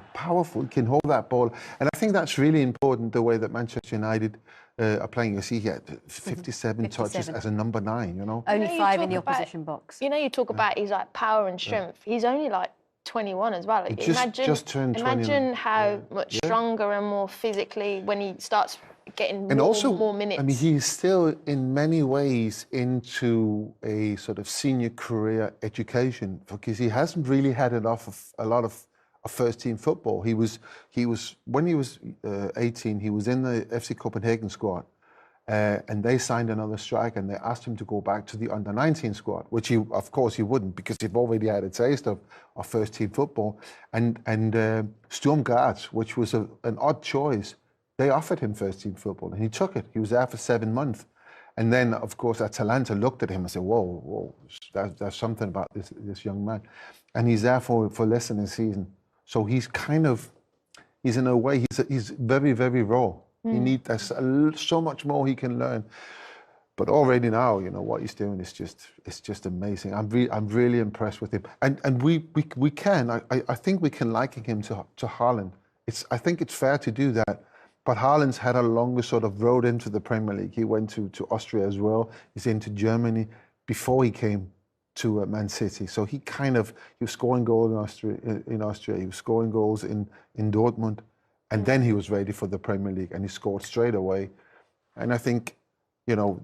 He can hold that ball, and I think that's really important. The way that Manchester United are playing. You see, he had 57 touches as a number 9. Only 5 in the opposition box. You talk about his power and strength. Yeah. He's only 21 as well. Just turned 20. Imagine how much stronger and more physically when he starts getting more minutes. I mean, he's still in many ways into a sort of senior career education, because he hasn't really had a lot of first team football. He was when he was 18, he was in the FC Copenhagen squad, and they signed another striker, and they asked him to go back to the under 19 squad, which he wouldn't, because he'd already had a taste of first team football. And Sturm Graz, which was an odd choice, they offered him first team football, and he took it. He was there for 7 months. And then, of course, Atalanta looked at him and said, whoa, there's something about this young man. And he's there for less than a season. So he's in a way, he's very, very raw. There's so much more he can learn. But already now, what he's doing is just amazing. I'm really impressed with him. And we can, I think we can liken him to Haaland. I think it's fair to do that. But Haaland's had a longer sort of road into the Premier League. He went to Austria as well. He's into Germany before he came to Man City. So he was scoring goals in Austria, he was scoring goals in Dortmund, and then he was ready for the Premier League, and he scored straight away. And I think, you know,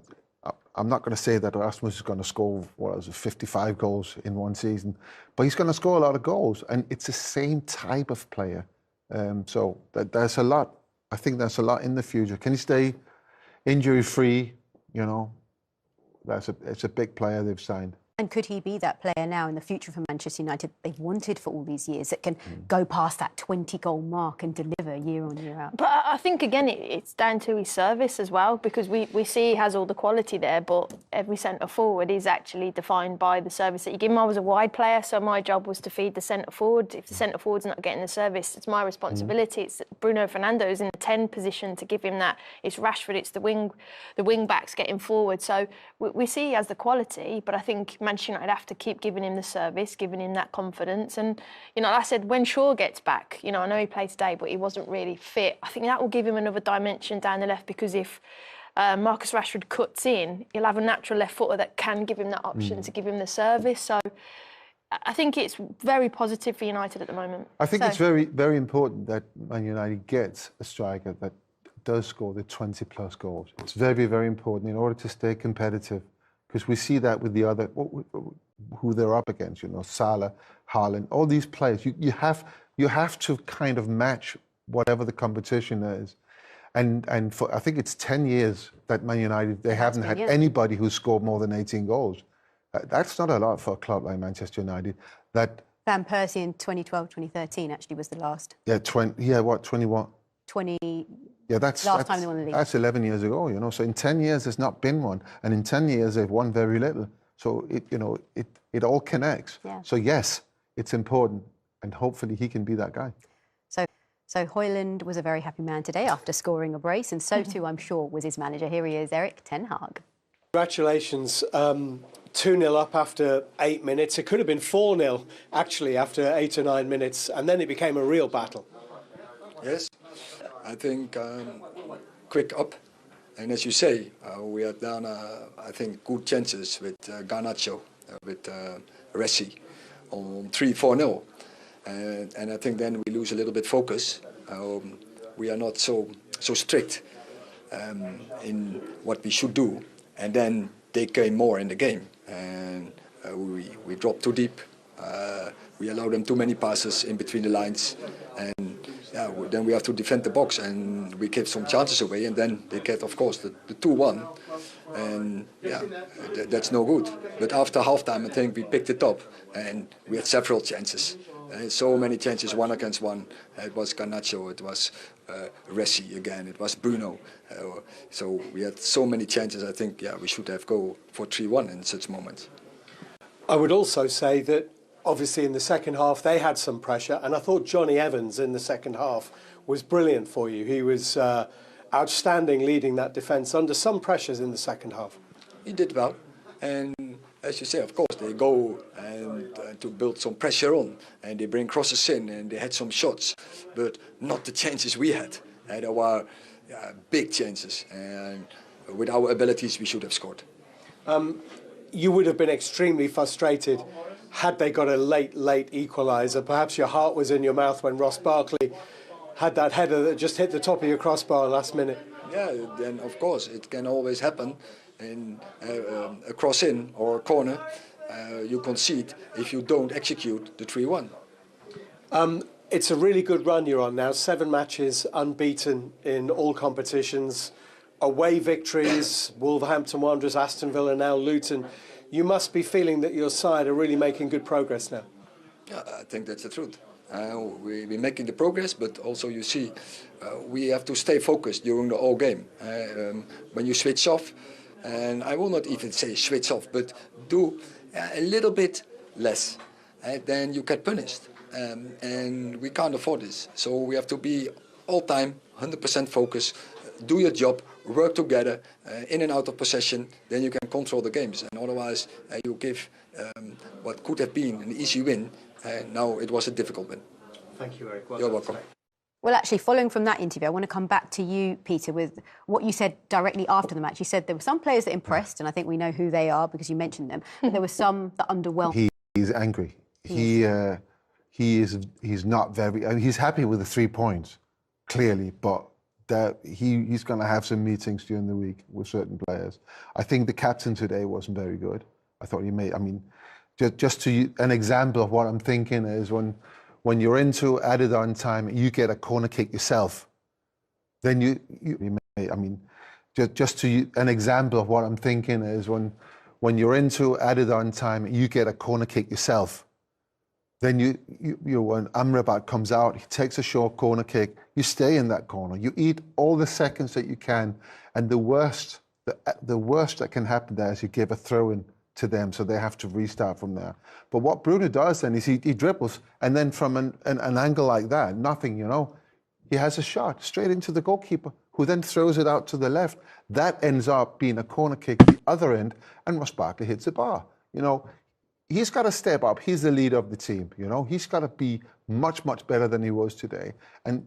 I'm not going to say that Rasmus is going to score, 55 goals in one season, but he's going to score a lot of goals, and it's the same type of player. So there's a lot. I think there's a lot in the future. Can he stay injury-free? You know, it's a big player they've signed. And could he be that player now in the future for Manchester United they've wanted for all these years, that can go past that 20-goal mark and deliver year on, year out? But I think, again, it's down to his service as well, because we see he has all the quality there, but every centre-forward is actually defined by the service that you give him. I was a wide player, so my job was to feed the centre-forward. If the centre-forward's not getting the service, it's my responsibility. It's Bruno Fernando's in the 10 position to give him that. It's Rashford, it's the wing-backs getting forward. So we see he has the quality, but I think Manchester United have to keep giving him the service, giving him that confidence. And, you know, like I said, when Shaw gets back, you know, I know he played today, but he wasn't really fit. I think that will give him another dimension down the left, because if Marcus Rashford cuts in, he'll have a natural left footer that can give him that option to give him the service. So I think it's very positive for United at the moment. I think it's very, very important that Man United gets a striker that does score the 20-plus goals. It's very, very important in order to stay competitive. Because we see that with the other, who they're up against, you know, Salah, Hojlund, all these players. You have to kind of match whatever the competition is. And for, I think it's 10 years that Man United, they haven't had anybody who's scored more than 18 goals. That's not a lot for a club like Manchester United. Van Persie in 2012, 2013 actually was the last. Yeah, 21? 20... Yeah, that's time they won the league. That's 11 years ago, you know. So in 10 years, there's not been one, and in 10 years, they've won very little. So it all connects. Yeah. So yes, it's important, and hopefully he can be that guy. So Hojlund was a very happy man today after scoring a brace, and so too, I'm sure, was his manager. Here he is, Erik Ten Hag. Congratulations. 2-0 up after 8 minutes. It could have been 4-0 actually after 8 or 9 minutes, and then it became a real battle. Yes. I think quick up, and as you say, we had done, I think, good chances with Garnacho, with Ressi on 3-4-0, and I think then we lose a little bit focus. We are not so strict in what we should do, and then they came more in the game, and we dropped too deep. We allowed them too many passes in between the lines, and then we have to defend the box, and we gave some chances away, and then they get, of course, the 2-1, and that's no good. But after halftime, I think we picked it up, and we had several chances. So many chances, 1 against 1. It was Garnacho, it was Ressi again, it was Bruno. So we had so many chances. I think, we should have go for 3-1 in such moments. I would also say that obviously in the second half they had some pressure, and I thought Johnny Evans in the second half was brilliant for you. He was outstanding leading that defence under some pressures in the second half. He did well, and as you say, of course, they go and to build some pressure on, and they bring crosses in, and they had some shots, but not the chances we had. There were big chances, and with our abilities we should have scored. You would have been extremely frustrated had they got a late equaliser. Perhaps your heart was in your mouth when Ross Barkley had that header that just hit the top of your crossbar last minute. Yeah, then of course it can always happen in a cross-in or a corner. You concede if you don't execute the 3-1. It's a really good run you're on now. 7 matches unbeaten in all competitions. Away victories, Wolverhampton Wanderers, Aston Villa, now Luton. You must be feeling that your side are really making good progress now. Yeah, I think that's the truth. We're making the progress, but also you see we have to stay focused during the whole game. When you switch off, and I will not even say switch off, but do a little bit less, then you get punished. And we can't afford this. So we have to be all time 100% focused. Do your job, work together, in and out of possession, then you can control the games. And otherwise, you give what could have been an easy win, now it was a difficult win. Thank you, Erik. You're welcome. Well, actually, following from that interview, I want to come back to you, Peter, with what you said directly after the match. You said there were some players that impressed, and I think we know who they are because you mentioned them, but there were some that underwhelmed. He's angry. He's not very... I mean, he's happy with the 3 points, clearly, but he's going to have some meetings during the week with certain players. I think the captain today wasn't very good. I thought he made... I mean, just to an example of what I'm thinking is when you're into added on time, you get a corner kick yourself. Then you I mean, just to an example of what I'm thinking is when you're into added on time, you get a corner kick yourself. Then when Amrabat comes out, he takes a short corner kick. You stay in that corner. You eat all the seconds that you can, and the worst that can happen there is you give a throw in to them, so they have to restart from there. But what Bruno does then is he dribbles, and then from an angle like that, nothing, you know, he has a shot straight into the goalkeeper, who then throws it out to the left. That ends up being a corner kick at the other end, and Ross Barkley hits the bar. You know, he's got to step up. He's the leader of the team, you know. He's got to be much, much better than he was today. And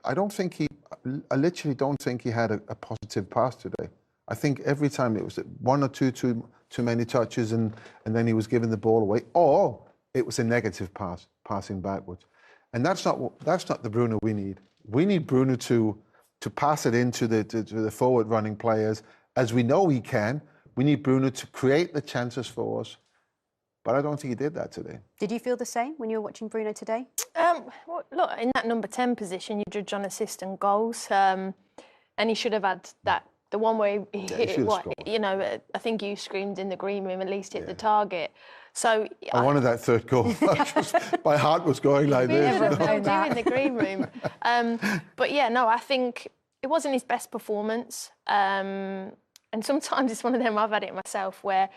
I literally don't think he had a positive pass today. I think every time it was one or two too many touches, and then he was giving the ball away, or it was a negative pass, passing backwards. And that's not the Bruno we need. We need Bruno to pass it into the forward running players, as we know he can. We need Bruno to create the chances for us. But I don't think he did that today. Did you feel the same when you were watching Bruno today? Well, look, in that number 10 position, you judge on assist and goals, and he should have had that. The one where he hit it, you know, I think you screamed in the green room, at least hit the target. So I wanted that third goal. My heart was going like this. You in the green room. But yeah, no, I think it wasn't his best performance. And sometimes it's one of them, I've had it myself, where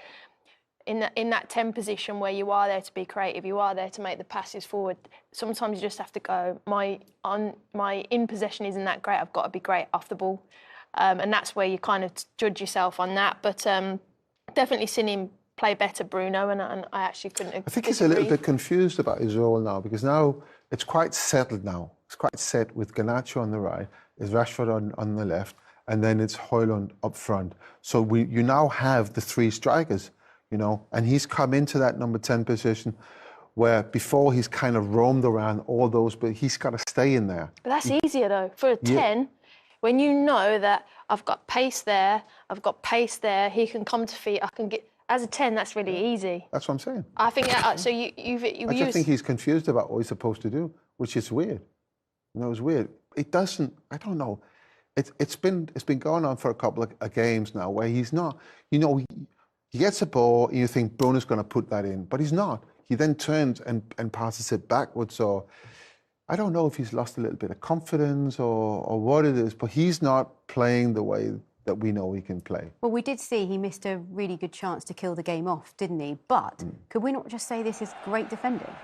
in that 10 position where you are there to be creative, you are there to make the passes forward, sometimes you just have to go, my in possession isn't that great, I've got to be great off the ball. And that's where you kind of judge yourself on that. But definitely seen him play better, Bruno, and I actually couldn't agree. I think he's a little bit confused about his role now, because now it's quite settled now. It's quite set with Garnacho on the right, is Rashford on the left, and then it's Hojlund up front. So you now have the three strikers, you know, and he's come into that number 10 position where before he's kind of roamed around all those, but he's got to stay in there. But that's easier though, for a 10, when you know that I've got pace there, I've got pace there, he can come to feet, I can get... As a 10, that's really easy. That's what I'm saying. I think, so you I just think he's confused about what he's supposed to do, which is weird. You know, it's weird. It doesn't, I don't know. It's been going on for a couple of games now where he's not, you know, he gets a ball and you think Bruno's going to put that in, but he's not. He then turns and passes it backwards, or I don't know if he's lost a little bit of confidence or what it is, but he's not playing the way that we know he can play. Well, we did see he missed a really good chance to kill the game off, didn't he? But could we not just say this is great defending?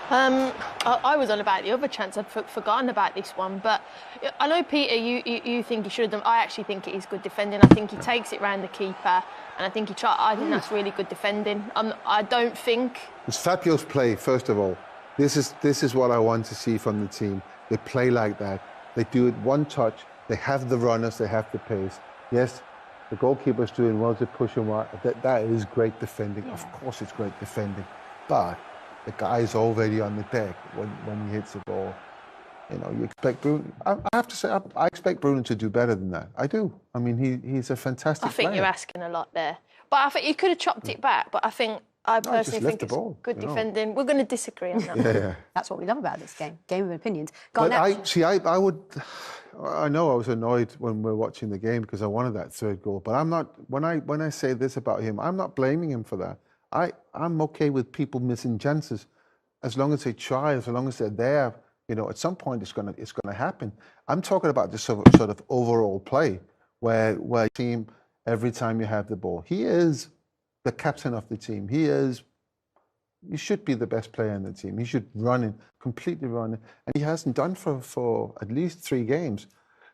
I was on about the other chance. I'd forgotten about this one. But I know, Peter, you think he should have done... I actually think it is good defending. I think he takes it round the keeper, and I think I think that's really good defending. I don't think... It's Fabio's play, first of all. This is what I want to see from the team. They play like that. They do it one touch. They have the runners, they have the pace. Yes, the goalkeeper's doing well to push him out. That is great defending. Yeah. Of course it's great defending. But the guy's already on the deck when he hits the ball. You know, you expect Bruno... I have to say, I expect Bruno to do better than that. I do. I mean, he's a fantastic player. You're asking a lot there. But I think you could have chopped it back, but I personally think it's good defending. We're going to disagree on that. Yeah. That's what we love about this game. Game of opinions. But I would... I know I was annoyed when we were watching the game because I wanted that third goal, but I'm not... When I say this about him, I'm not blaming him for that. I'm okay with people missing chances as long as they try, as long as they're there. You know, at some point it's gonna happen. I'm talking about this sort of overall play where team, every time you have the ball, he is the captain of the team. He should be the best player in the team. He should completely run it, and he hasn't done for at least 3 games.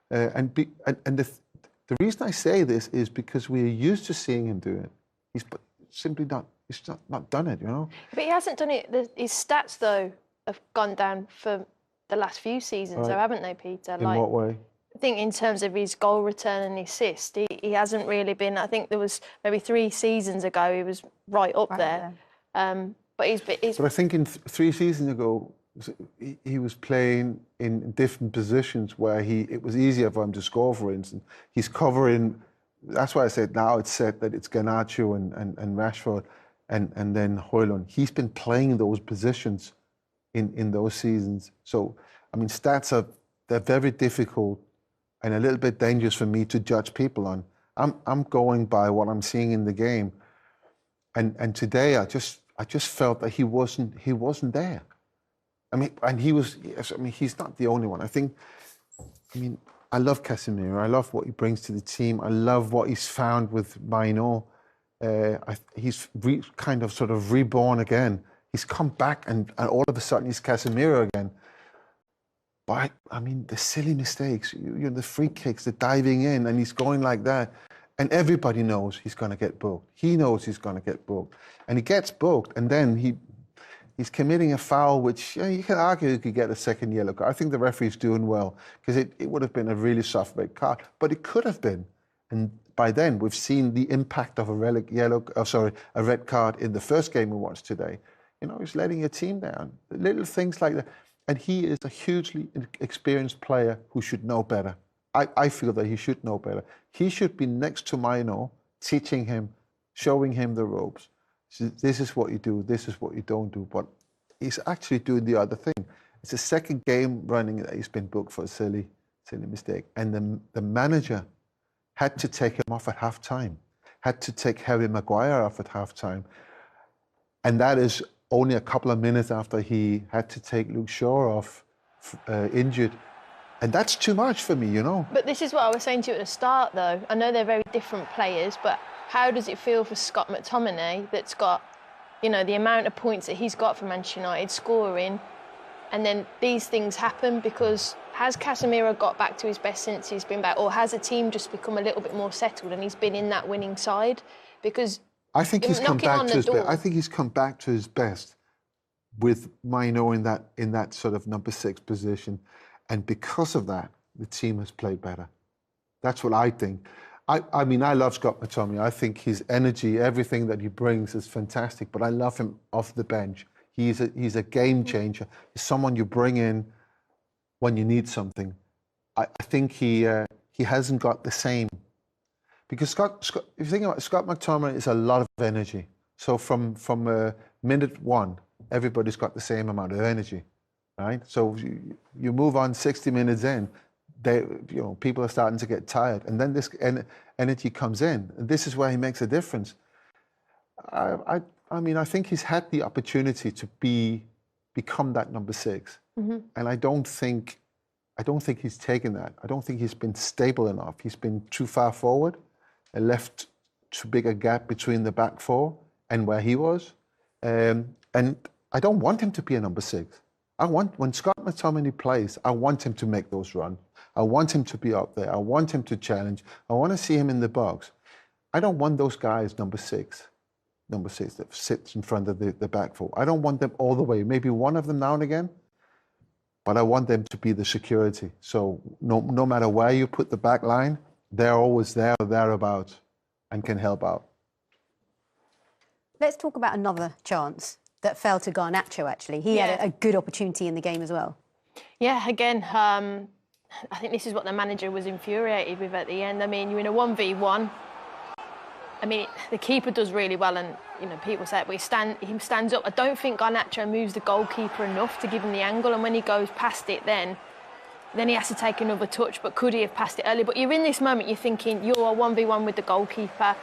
And the reason I say this is because we're used to seeing him do it. He's simply not. He's not done it, you know. But he hasn't done it. His stats though have gone down for the last few seasons, though, haven't they, Peter? In what way? I think in terms of his goal return and assist, he hasn't really been. I think there was maybe 3 seasons ago he was right up there. But he's. But I think in 3 seasons ago he was playing in different positions where it was easier for him to score. For instance, he's covering. That's why I said now it's set that it's Garnacho and Rashford and then Hojlund. He's been playing those positions in those seasons. So I mean, they're very difficult and a little bit dangerous for me to judge people on. I'm going by what I'm seeing in the game, and today I just felt that he wasn't there. I mean, and he's not the only one. I love Casemiro. I love what he brings to the team. I love what he's found with Maino. He's kind of sort of reborn again. He's come back and all of a sudden he's Casemiro again. But I mean, the silly mistakes, the free kicks, the diving in, and he's going like that. And everybody knows he's going to get booked. He knows he's going to get booked. And he gets booked, and then he's committing a foul, which you can argue he could get a second yellow card. I think the referee's doing well, because it would have been a really soft red card. But it could have been. And by then, we've seen the impact of a red card in the first game we watched today. He's letting your team down. Little things like that. And he is a hugely experienced player who should know better. I feel that he should know better. He should be next to Maino, teaching him, showing him the ropes. So this is what you do, this is what you don't do. But he's actually doing the other thing. It's the second game running that he's been booked for a silly mistake. And the manager had to take him off at half-time, had to take Harry Maguire off at half-time. And that is only a couple of minutes after he had to take Luke Shaw off injured. And that's too much for me, But this is what I was saying to you at the start, though. I know they're very different players, but how does it feel for Scott McTominay that's got, the amount of points that he's got for Manchester United scoring, and then these things happen? Because has Casemiro got back to his best since he's been back, or has the team just become a little bit more settled and he's been in that winning side? Because I think he's come back to his best. I think he's come back to his best with Maino in that sort of number 6 position. And because of that, the team has played better. That's what I think. I mean, I love Scott McTominay. I think his energy, everything that he brings is fantastic, but I love him off the bench. He's a game changer. He's someone you bring in when you need something. I think he hasn't got the same. Because Scott, if you think about it, Scott McTominay is a lot of energy. So from minute 1, everybody's got the same amount of energy. Right? So you move on 60 minutes in, people are starting to get tired, and then this energy comes in, and this is where he makes a difference. I mean, I think he's had the opportunity to become that number 6, and I don't think he's taken that. I don't think he's been stable enough. He's been too far forward, and left too big a gap between the back 4 and where he was, and I don't want him to be a number 6. When Scott McTominay plays, I want him to make those runs. I want him to be up there. I want him to challenge. I want to see him in the box. I don't want those guys, number 6 that sits in front of the back 4. I don't want them all the way. Maybe one of them now and again, but I want them to be the security. So no matter where you put the back line, they're always there or thereabouts and can help out. Let's talk about another chance that fell to Garnacho, actually. He had a good opportunity in the game as well. Yeah, again, I think this is what the manager was infuriated with at the end. I mean, you're in a 1v1. I mean, the keeper does really well, and, people say it, but he stands up. I don't think Garnacho moves the goalkeeper enough to give him the angle, and when he goes past it, then he has to take another touch. But could he have passed it earlier? But you're in this moment, you're thinking, you're a 1v1 with the goalkeeper.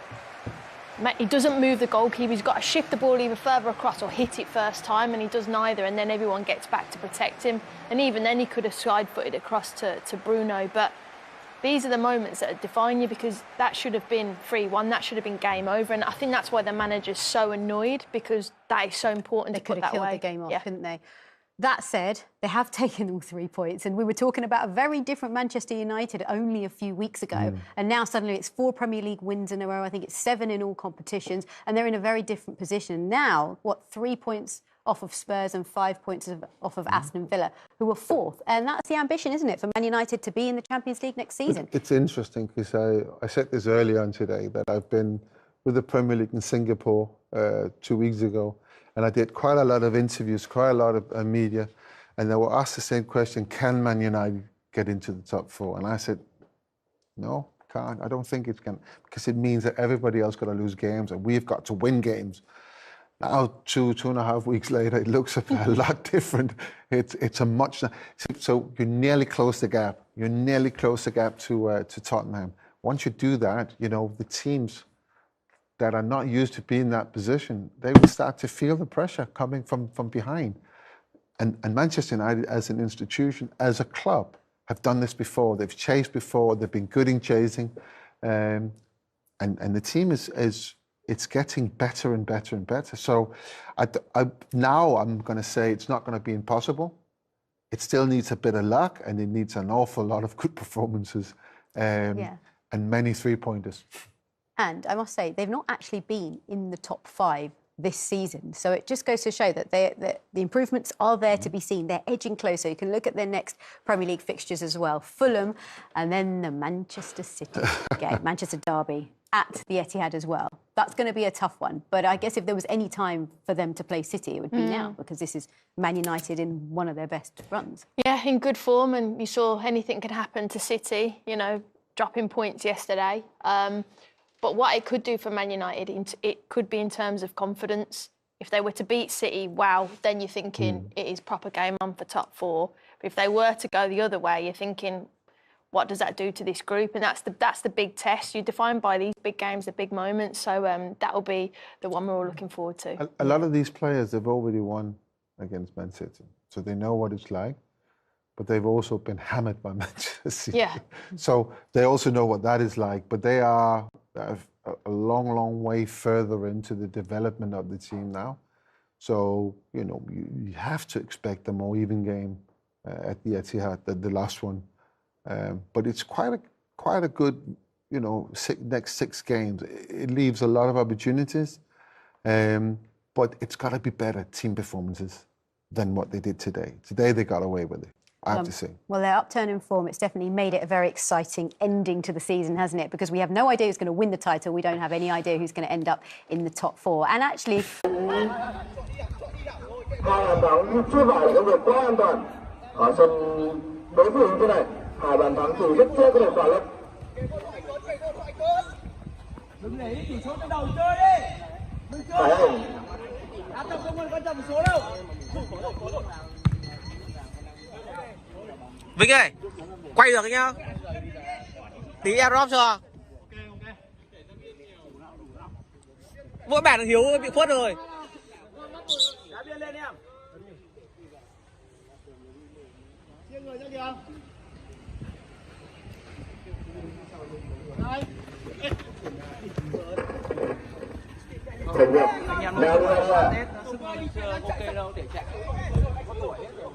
He doesn't move the goalkeeper. He's got to shift the ball either further across or hit it first time, and he does neither, and then everyone gets back to protect him. And even then, he could have side-footed across to Bruno. But these are the moments that define you, because that should have been 3-1. That should have been game over. And I think that's why the manager's so annoyed, because that is so important to put that away. They could have killed the game off, couldn't they? That said, they have taken all 3 points, and we were talking about a very different Manchester United only a few weeks ago, and now suddenly it's 4 Premier League wins in a row. I think it's 7 in all competitions, and they're in a very different position. Now, 3 points off of Spurs and 5 points off of Aston Villa, who were fourth. And that's the ambition, isn't it, for Man United to be in the Champions League next season? It's interesting because I said this earlier on today that I've been with the Premier League in Singapore 2 weeks ago, and I did quite a lot of interviews, quite a lot of media, and they were asked the same question: can Man United get into the top four? And I said, no, can't. I don't think it can, because it means that everybody else got to lose games and we've got to win games. Now, 2.5 weeks later, it looks a lot different. It's a much... So you nearly close the gap. You nearly close the gap to Tottenham. Once you do that, you know, the teams that are not used to being in that position, they will start to feel the pressure coming from behind. And Manchester United, as an institution, as a club, have done this before. They've chased before. They've been good in chasing. And the team it's getting better and better and better. So now I'm going to say it's not going to be impossible. It still needs a bit of luck, and it needs an awful lot of good performances and many three-pointers. And I must say, they've not actually been in the top 5 this season. So it just goes to show that the improvements are there to be seen. They're edging closer. You can look at their next Premier League fixtures as well. Fulham, and then the Manchester City game, Manchester Derby at the Etihad as well. That's going to be a tough one. But I guess if there was any time for them to play City, it would be now, because this is Man United in one of their best runs. Yeah, in good form, and you saw anything could happen to City, you know, dropping points yesterday. But what it could do for Man United, it could be in terms of confidence. If they were to beat City, wow, then you're thinking it is proper game on for top 4. But if they were to go the other way, you're thinking, what does that do to this group? And that's the big test. You're defined by these big games, the big moments. So that will be the one we're all looking forward to. A lot of these players have already won against Man City, so they know what it's like. But they've also been hammered by Manchester City. Yeah. So they also know what that is like. But they are a long, long way further into the development of the team now. So, you know, you have to expect a more even game at the Etihad than the last one. But it's quite a good, you know, next 6 games. It leaves a lot of opportunities. But it's got to be better team performances than what they did today. Today they got away with it, I have to say. Well, their upturn in form, it's definitely made it a very exciting ending to the season, hasn't it? Because we have no idea who's going to win the title. We don't have any idea who's going to end up in the top 4. And actually... Hai bàn thắng từ rất chưa có được quả lực. Đừng để tỷ số từ đầu chơi đi. Đừng chơi. Đá tập không quan trọng số đâu. Vinh ơi, quay được nhá. Tí em drop cho. Mỗi bàn Hiếu bị khuất rồi. Đá biên lên em. Chia người ra kìa. Thành nghiệp nào đưa ra ok đâu để chạy có tuổi hết rồi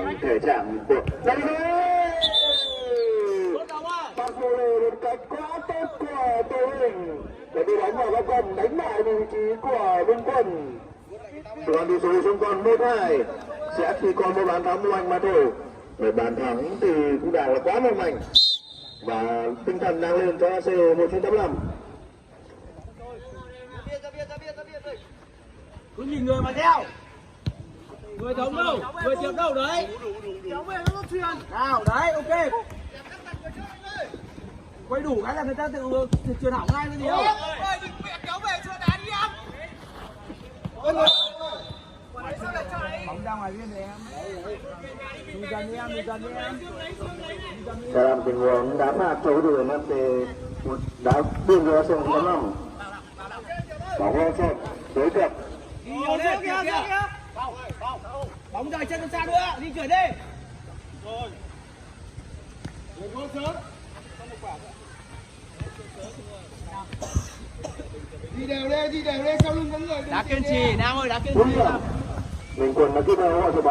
nó thể trạng của Barcelona một cách quá tốt của Tô Hình để đi đánh vào góc gần, đánh lại vị trí của Minh Quân. Còn tỷ số xuống còn 1-2, sẽ chỉ còn một bàn thắng mong manh mà thôi. Một bàn thắng thì cũng đã là quá mong manh. Và tinh thần đang lên cho AC 1985. Cứ nhìn người mà theo. Người thống đâu? Người tiếp đâu đấy? Kéo về nó truyền. Nào đấy, ok. Quay đủ cái là người ta tự truyền hỏng ngay cái gì đâu. Ôi, đừng kéo về cho đá đi em. Bóng ra ngoài biên rồi em. Mình gần đi em, mình gần đi em. Sẽ làm tình huống đá phạt cho đội tuyển thì đá biên rồi xuống 85. Bóng lên trên, đối tượng. Nhiều lên kìa. Bóng rời chân xa nữa, di chuyển đi. Rồi. Đừng có sớm. Đi đều lên sau lưng có người. Đá kiên trì, Nam ơi, đá kiên trì. Mình Quân đã tiếp theo họ sẽ bóng